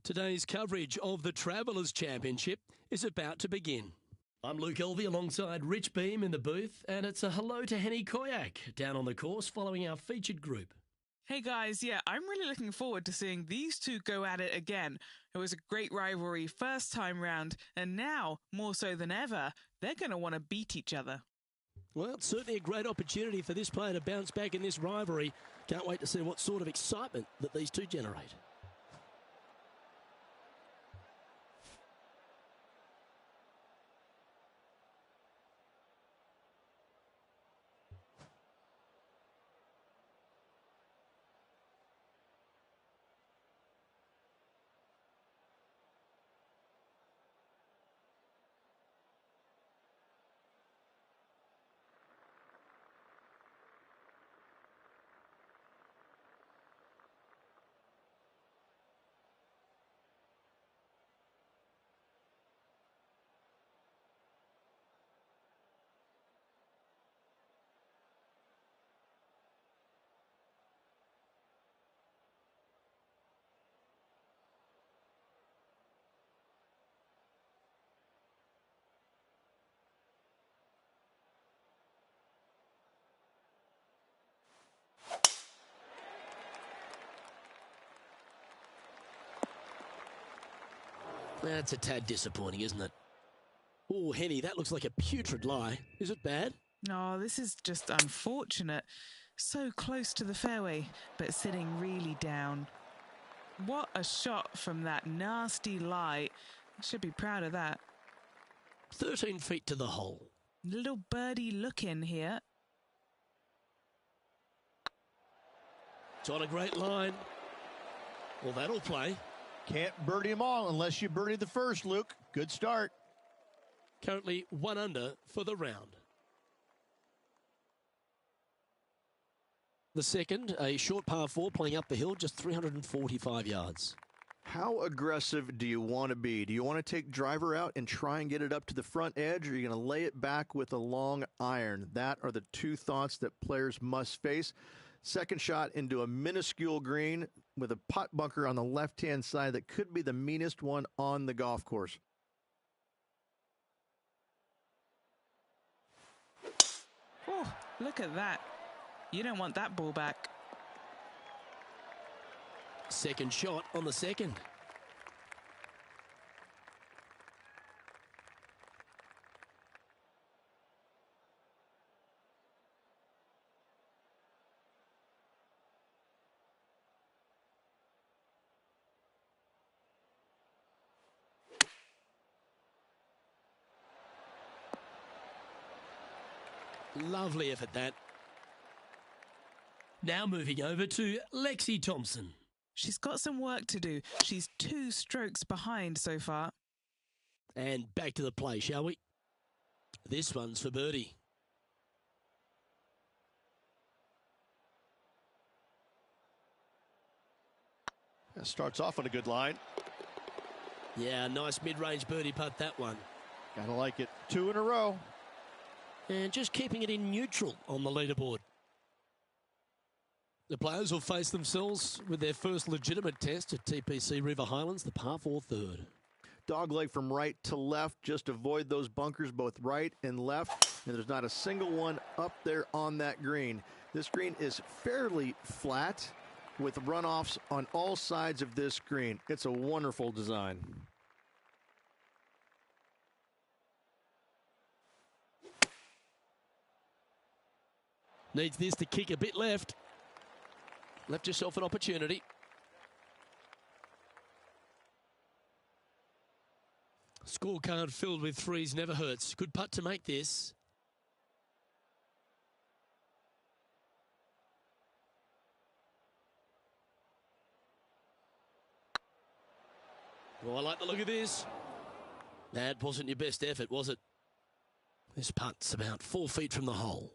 Today's coverage of the Travelers Championship is about to begin. I'm Luke Helvey alongside Rich Beem in the booth, and it's a hello to Henny Koyak down on the course following our featured group. Hey guys, yeah, I'm really looking forward to seeing these two go at it again. It was a great rivalry first time round, and now, more so than ever, they're going to want to beat each other. Well, it's certainly a great opportunity for this player to bounce back in this rivalry. Can't wait to see what sort of excitement that these two generate. That's a tad disappointing, isn't it? Oh, Henny, that looks like a putrid lie. Is it bad? Oh, this is just unfortunate. So close to the fairway, but sitting really down. What a shot from that nasty lie. I should be proud of that. 13 feet to the hole. Little birdie look in here. It's on a great line. Well, that'll play. Can't birdie them all unless you birdie the first, Luke. Good start. Currently 1 under for the round. The second, a short par 4 playing up the hill, just 345 yards. How aggressive do you want to be? Do you want to take driver out and try and get it up to the front edge, or are you going to lay it back with a long iron? That are the two thoughts that players must face. Second shot into a minuscule green with a pot bunker on the left-hand side that could be the meanest one on the golf course. Oh, look at that. You don't want that ball back. Second shot on the second. Lovely effort, that. Now moving over to Lexi Thompson. She's got some work to do. She's 2 strokes behind so far. And back to the play, shall we? This one's for birdie. That starts off on a good line. Yeah, nice mid-range birdie putt, that one. Gotta like it. 2 in a row. And just keeping it in neutral on the leaderboard. The players will face themselves with their first legitimate test at TPC River Highlands, the par 4 third. Dogleg from right to left. Just avoid those bunkers both right and left. And there's not a single one up there on that green. This green is fairly flat with runoffs on all sides of this green. It's a wonderful design. Needs this to kick a bit left. Left yourself an opportunity. Scorecard filled with threes never hurts. Good putt to make this. Oh, I like the look of this. That wasn't your best effort, was it? This putt's about 4 feet from the hole.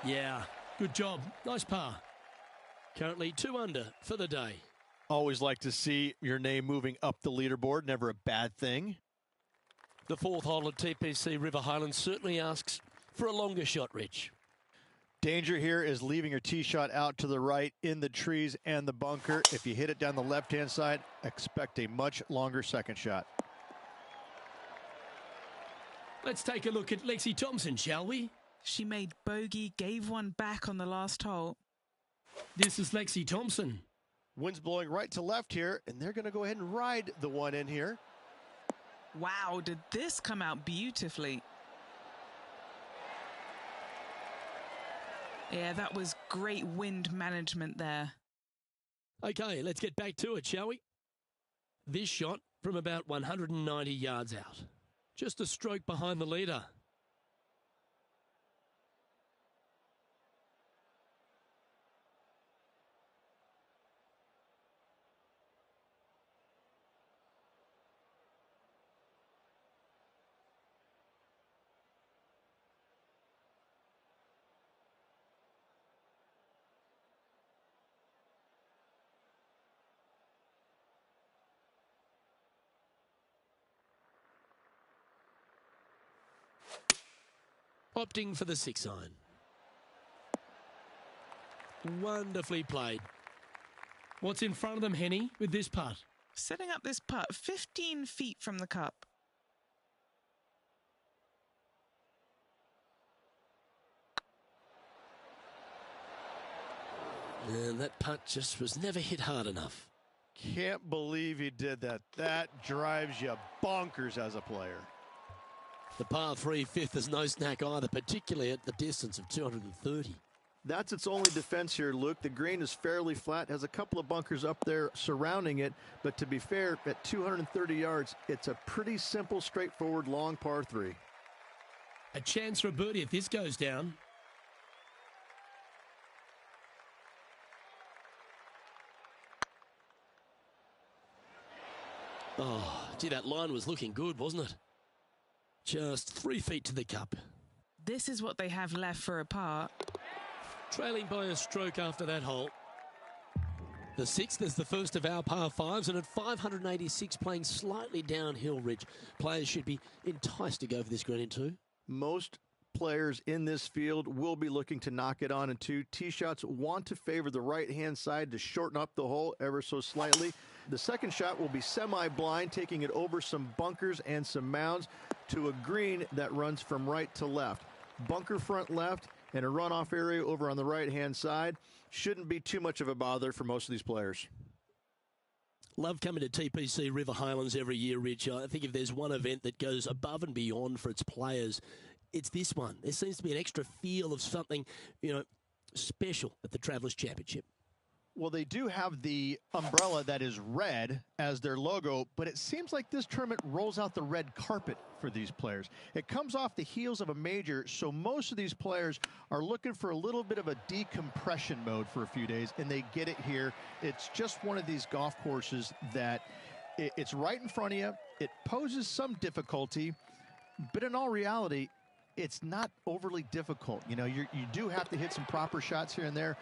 Yeah, good job. Nice par. Currently 2 under for the day. Always like to see your name moving up the leaderboard. Never a bad thing. The 4th hole at TPC River Highlands certainly asks for a longer shot, Rich. Danger here is leaving your tee shot out to the right in the trees and the bunker. If you hit it down the left-hand side, expect a much longer second shot. Let's take a look at Lexi Thompson, shall we? She made bogey, gave one back on the last hole. This is Lexi Thompson. Wind's blowing right to left here, and they're going to go ahead and ride the one in here. Wow, did this come out beautifully. Yeah, that was great wind management there. Okay, let's get back to it, shall we? This shot from about 190 yards out. Just a stroke behind the leader. Opting for the 6-iron. Wonderfully played. What's in front of them, Henny, with this putt? Setting up this putt 15 feet from the cup. And that putt just was never hit hard enough. Can't believe he did that. That drives you bonkers as a player. The par 3 fifth is no snack either, particularly at the distance of 230. That's its only defense here, Luke. The green is fairly flat, has a couple of bunkers up there surrounding it, but to be fair, at 230 yards, it's a pretty simple, straightforward, long par 3. A chance for a birdie if this goes down. Oh, gee, that line was looking good, wasn't it? Just 3 feet to the cup. This is what they have left for a par. Trailing by a stroke after that hole. The 6th is the first of our par 5s, and at 586 playing slightly downhill, Rich, players should be enticed to go for this green in 2. Most players in this field will be looking to knock it on in 2. Tee shots want to favor the right-hand side to shorten up the hole ever so slightly. The second shot will be semi-blind, taking it over some bunkers and some mounds to a green that runs from right to left. Bunker front left and a runoff area over on the right-hand side. Shouldn't be too much of a bother for most of these players. Love coming to TPC River Highlands every year, Rich. I think if there's one event that goes above and beyond for its players, it's this one. There seems to be an extra feel of something, special at the Travelers Championship. Well, they do have the umbrella that is red as their logo, but it seems like this tournament rolls out the red carpet for these players. It comes off the heels of a major, so most of these players are looking for a little bit of a decompression mode for a few days, and they get it here. It's just one of these golf courses that it's right in front of you. It poses some difficulty, but in all reality, it's not overly difficult. You do have to hit some proper shots here and there,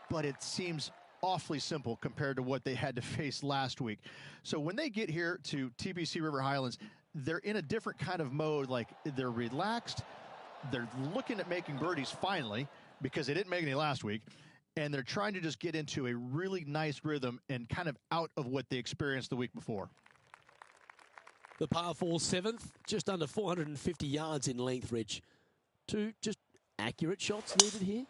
but it seems awfully simple compared to what they had to face last week. So when they get here to TPC River Highlands, they're in a different kind of mode. Like, they're relaxed. They're looking at making birdies finally, because they didn't make any last week. And they're trying to just get into a really nice rhythm and kind of out of what they experienced the week before. The par 4 7th, just under 450 yards in length, Rich. 2 just accurate shots needed here.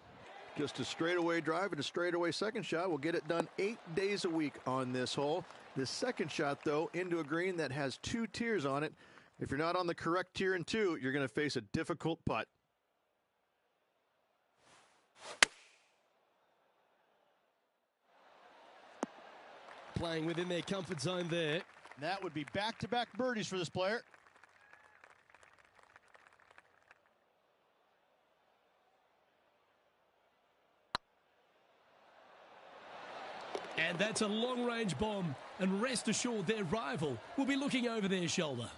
Just a straightaway drive and a straightaway second shot will get it done 8 days a week on this hole. The second shot, though, into a green that has 2 tiers on it. If you're not on the correct tier in 2, you're going to face a difficult putt. Playing within their comfort zone there. That would be back-to-back birdies for this player. And that's a long-range bomb. And rest assured, their rival will be looking over their shoulder.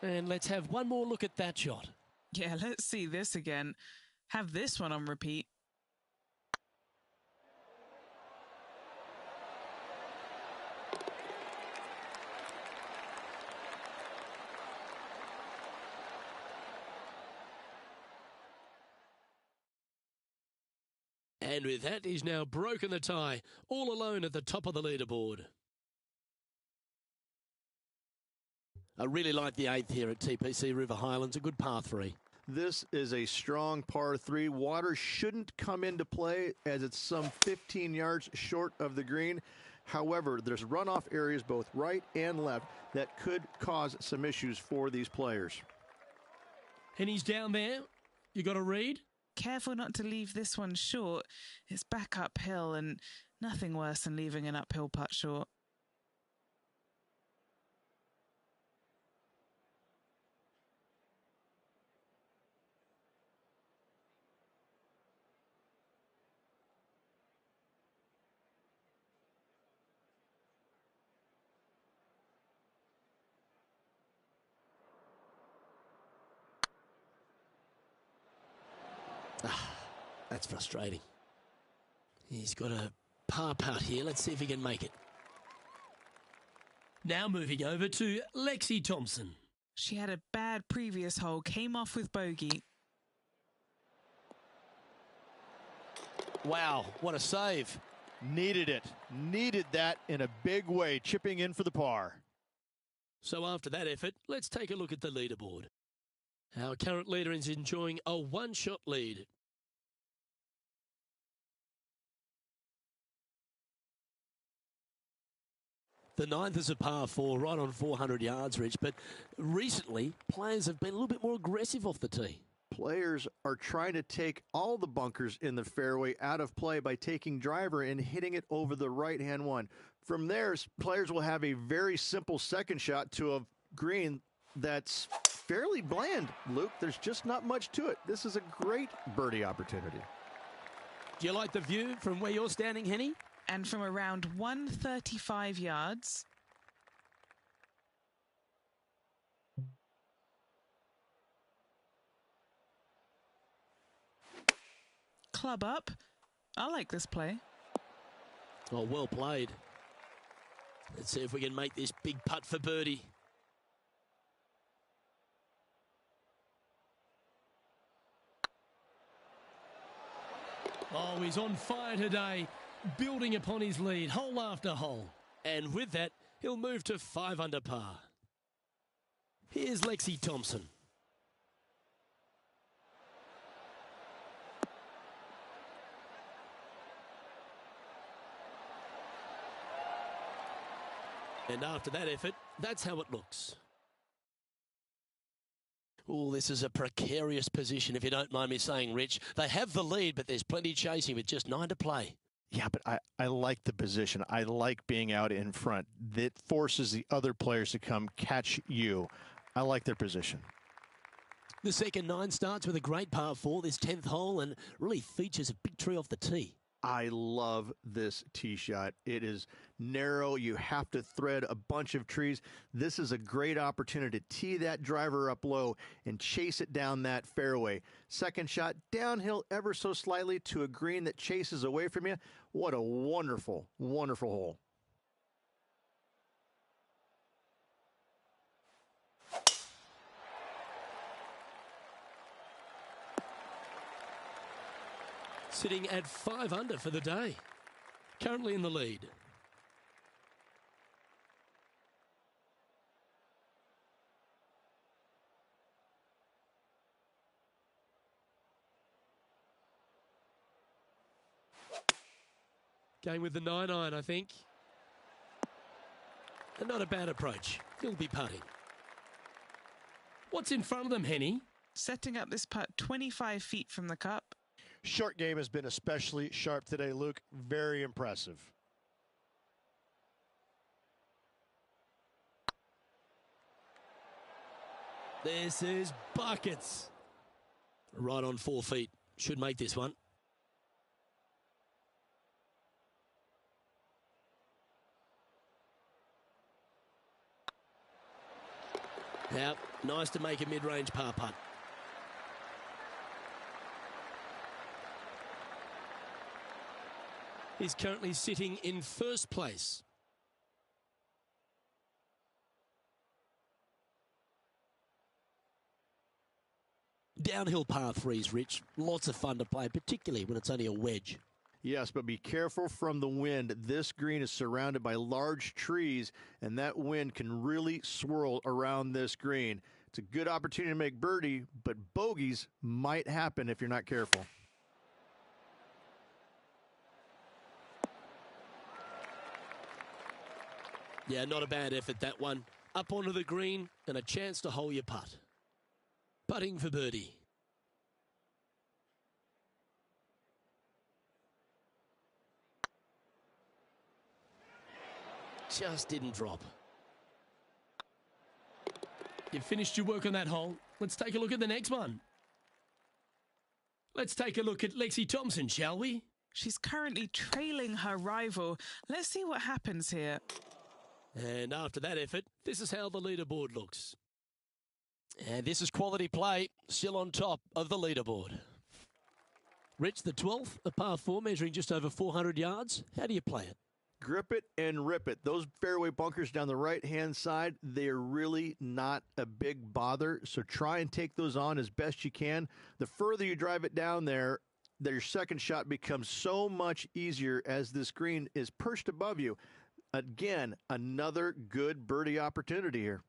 And let's have one more look at that shot. Yeah, let's see this again. Have this one on repeat. And with that, he's now broken the tie, all alone at the top of the leaderboard. I really like the 8th here at TPC River Highlands, a good par 3. This is a strong par 3. Water shouldn't come into play as it's some 15 yards short of the green. However, there's runoff areas both right and left that could cause some issues for these players. And he's down there. You got to read? Careful not to leave this one short. It's back uphill, and nothing worse than leaving an uphill putt short. That's frustrating. He's got a par putt here. Let's see if he can make it. Now moving over to Lexi Thompson. She had a bad previous hole, came off with bogey. Wow, what a save. Needed it. Needed that in a big way, chipping in for the par. So after that effort, let's take a look at the leaderboard. Our current leader is enjoying a one-shot lead. The ninth is a par 4, right on 400 yards, Rich. But recently, players have been a little bit more aggressive off the tee. Players are trying to take all the bunkers in the fairway out of play by taking driver and hitting it over the right-hand one. From there, players will have a very simple second shot to a green that's fairly bland, Luke. There's just not much to it. This is a great birdie opportunity. Do you like the view from where you're standing, Henny? And from around 135 yards, club up. I like this play. Oh, well played. Let's see if we can make this big putt for birdie. Oh, he's on fire today, building upon his lead, hole after hole. And with that, he'll move to 5 under par. Here's Lexi Thompson. And after that effort, that's how it looks. Oh, this is a precarious position, if you don't mind me saying, Rich. They have the lead, but there's plenty chasing with just 9 to play. Yeah, but I like the position. I like being out in front. That forces the other players to come catch you. I like their position. The second 9 starts with a great par 4, this 10th hole, and really features a big tree off the tee. I love this tee shot. It is narrow. You have to thread a bunch of trees. This is a great opportunity to tee that driver up low and chase it down that fairway. Second shot, downhill ever so slightly to a green that chases away from you. What a wonderful, wonderful hole. Sitting at 5 under for the day. Currently in the lead. Going with the 9-iron, I think. And not a bad approach. He'll be putting. What's in front of them, Henny? Setting up this putt 25 feet from the cup. Short game has been especially sharp today, Luke. Very impressive. This is buckets. Right on 4 feet. Should make this one. Now, nice to make a mid-range par putt. He's currently sitting in first place. Downhill par 3s, Rich. Lots of fun to play, particularly when it's only a wedge. Yes, but be careful from the wind. This green is surrounded by large trees, and that wind can really swirl around this green. It's a good opportunity to make birdie, but bogeys might happen if you're not careful. Yeah, not a bad effort, that one. Up onto the green and a chance to hole your putt. Putting for birdie. Just didn't drop. You've finished your work on that hole. Let's take a look at the next one. Let's take a look at Lexi Thompson, shall we? She's currently trailing her rival. Let's see what happens here. And after that effort, this is how the leaderboard looks. And this is quality play, still on top of the leaderboard. Rich, the 12th, a par 4 measuring just over 400 yards. How do you play it? Grip it and rip it. Those fairway bunkers down the right-hand side, they're really not a big bother, so try and take those on as best you can. The further you drive it down there, your second shot becomes so much easier as this green is perched above you. Again, another good birdie opportunity here.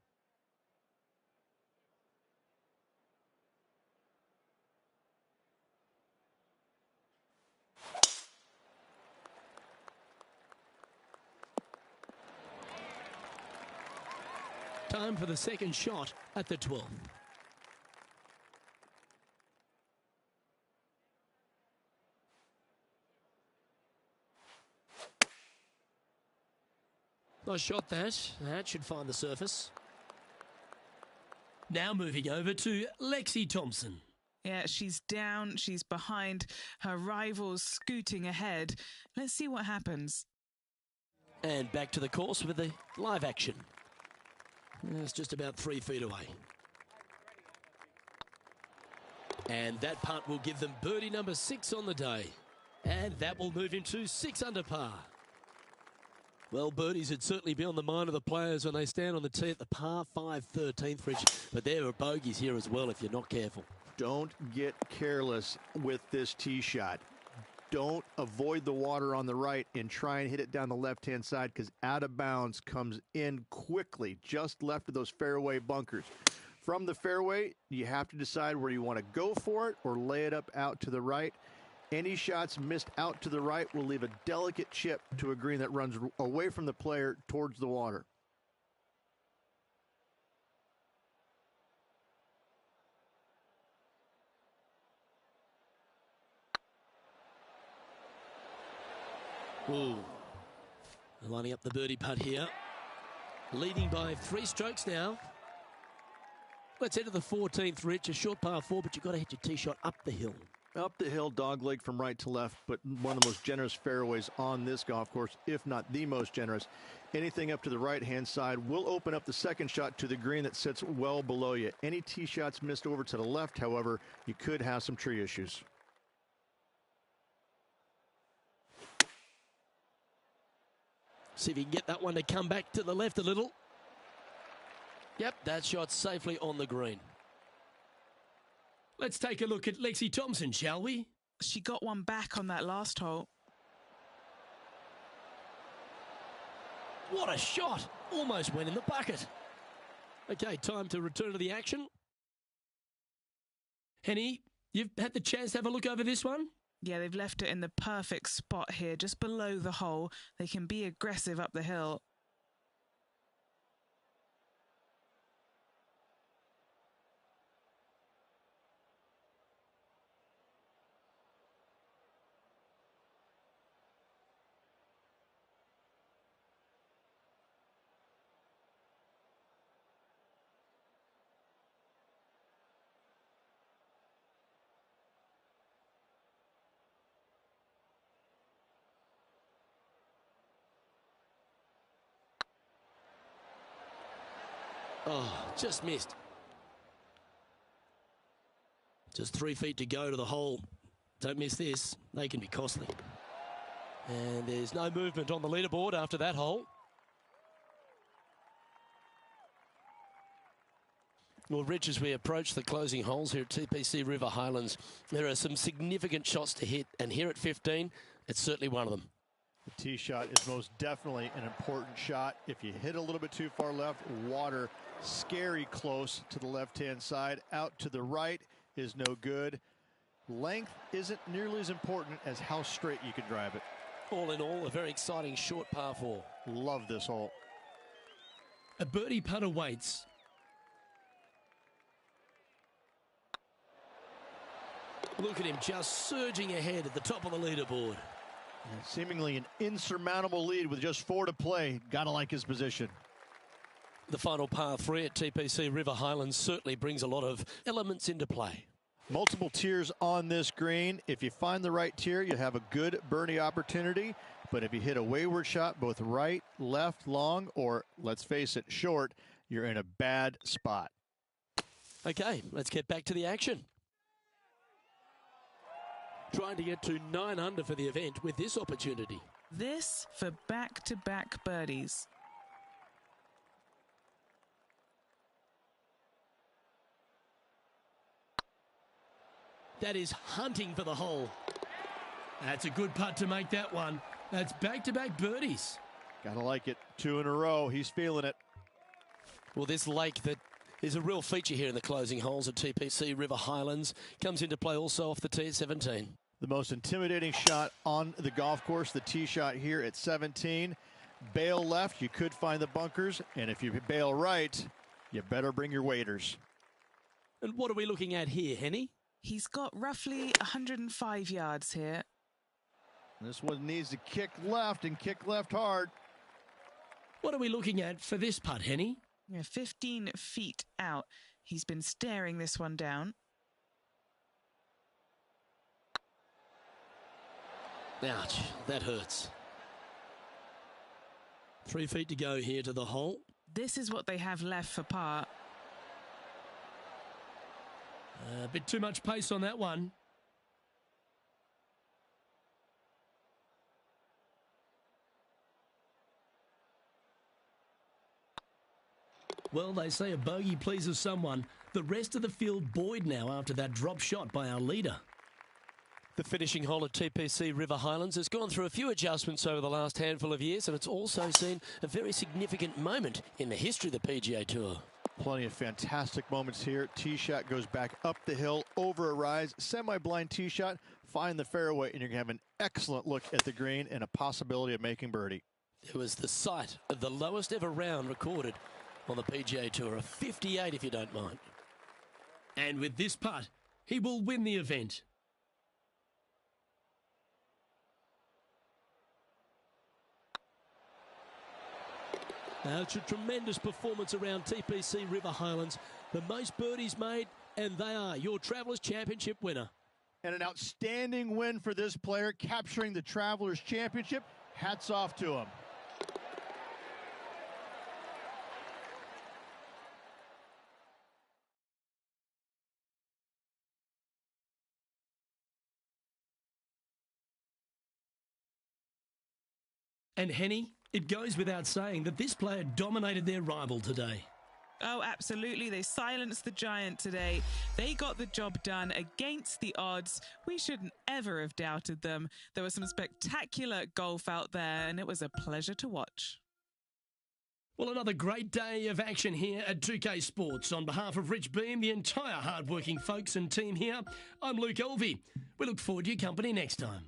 Time for the second shot at the 12th. Nice shot that. That should find the surface. Now moving over to Lexi Thompson. Yeah, she's down, she's behind, her rivals scooting ahead. Let's see what happens. And back to the course with the live action. It's just about 3 feet away. And that putt will give them birdie number 6 on the day. And that will move him to 6 under par. Well, birdies would certainly be on the mind of the players when they stand on the tee at the par 5 13th, Rich. But there are bogeys here as well if you're not careful. Don't get careless with this tee shot. Don't avoid the water on the right and try and hit it down the left-hand side, because out of bounds comes in quickly, just left of those fairway bunkers. From the fairway, you have to decide where you want to go for it or lay it up out to the right. Any shots missed out to the right will leave a delicate chip to a green that runs away from the player towards the water. Ooh. Lining up the birdie putt here. Leading by 3 strokes now. Let's head to the 14th, Rich. A short par 4, but you've got to hit your tee shot up the hill. Up the hill, dogleg from right to left, but one of the most generous fairways on this golf course, if not the most generous. Anything up to the right-hand side will open up the second shot to the green that sits well below you. Any tee shots missed over to the left, however, you could have some tree issues. See if you can get that one to come back to the left a little. Yep, that shot's safely on the green. Let's take a look at Lexi Thompson, shall we? She got one back on that last hole. What a shot! Almost went in the bucket. Okay, time to return to the action. Henny, you've had the chance to have a look over this one? Yeah, they've left it in the perfect spot here, just below the hole. They can be aggressive up the hill. Oh, just missed. Just 3 feet to go to the hole. Don't miss this. They can be costly. And there's no movement on the leaderboard after that hole. Well, Rich, as we approach the closing holes here at TPC River Highlands, there are some significant shots to hit. And here at 15, it's certainly one of them. The tee shot is most definitely an important shot. If you hit a little bit too far left, water scary close to the left-hand side. Out to the right is no good. Length isn't nearly as important as how straight you can drive it. All in all, a very exciting short par 4. Love this hole. A birdie putt awaits. Look at him just surging ahead at the top of the leaderboard. Seemingly an insurmountable lead with just 4 to play. Gotta like his position. The final par 3 at TPC River Highlands certainly brings a lot of elements into play. Multiple tiers on this green. If you find the right tier, you have a good birdie opportunity. But if you hit a wayward shot, both right, left, long, or let's face it, short, you're in a bad spot. Okay, let's get back to the action. Trying to get to 9 under for the event with this opportunity. This for back-to-back birdies. That is hunting for the hole. That's a good putt to make that one. That's back-to-back birdies. Gotta like it. 2 in a row. He's feeling it. Well, this lake that is a real feature here in the closing holes at TPC River Highlands comes into play also off the tee at 17. The most intimidating shot on the golf course, the tee shot here at 17. Bail left, you could find the bunkers, and if you bail right, You better bring your waders. And what are we looking at here, Henny? He's got roughly 105 yards here. This one needs to kick left and kick left hard. What are we looking at for this putt, Henny? 15 feet out. He's been staring this one down. Ouch, that hurts. 3 feet to go here to the hole. This is what they have left for par. A bit too much pace on that one. Well, they say a bogey pleases someone. The rest of the field buoyed now after that drop shot by our leader. The finishing hole at TPC River Highlands has gone through a few adjustments over the last handful of years, and it's also seen a very significant moment in the history of the PGA Tour. Plenty of fantastic moments here. Tee shot goes back up the hill, over a rise, semi-blind tee shot, find the fairway, and you're going to have an excellent look at the green and a possibility of making birdie. It was the site of the lowest ever round recorded on the PGA Tour, a 58 if you don't mind. And with this putt, he will win the event. Now, it's a tremendous performance around TPC River Highlands. The most birdies made, and they are your Travelers Championship winner. And an outstanding win for this player, capturing the Travelers Championship. Hats off to him. And Henny, it goes without saying that this player dominated their rival today. Oh, absolutely. They silenced the giant today. They got the job done against the odds. We shouldn't ever have doubted them. There was some spectacular golf out there, and it was a pleasure to watch. Well, another great day of action here at 2K Sports. On behalf of Rich Beam, the entire hard-working folks and team here, I'm Luke Elvey. We look forward to your company next time.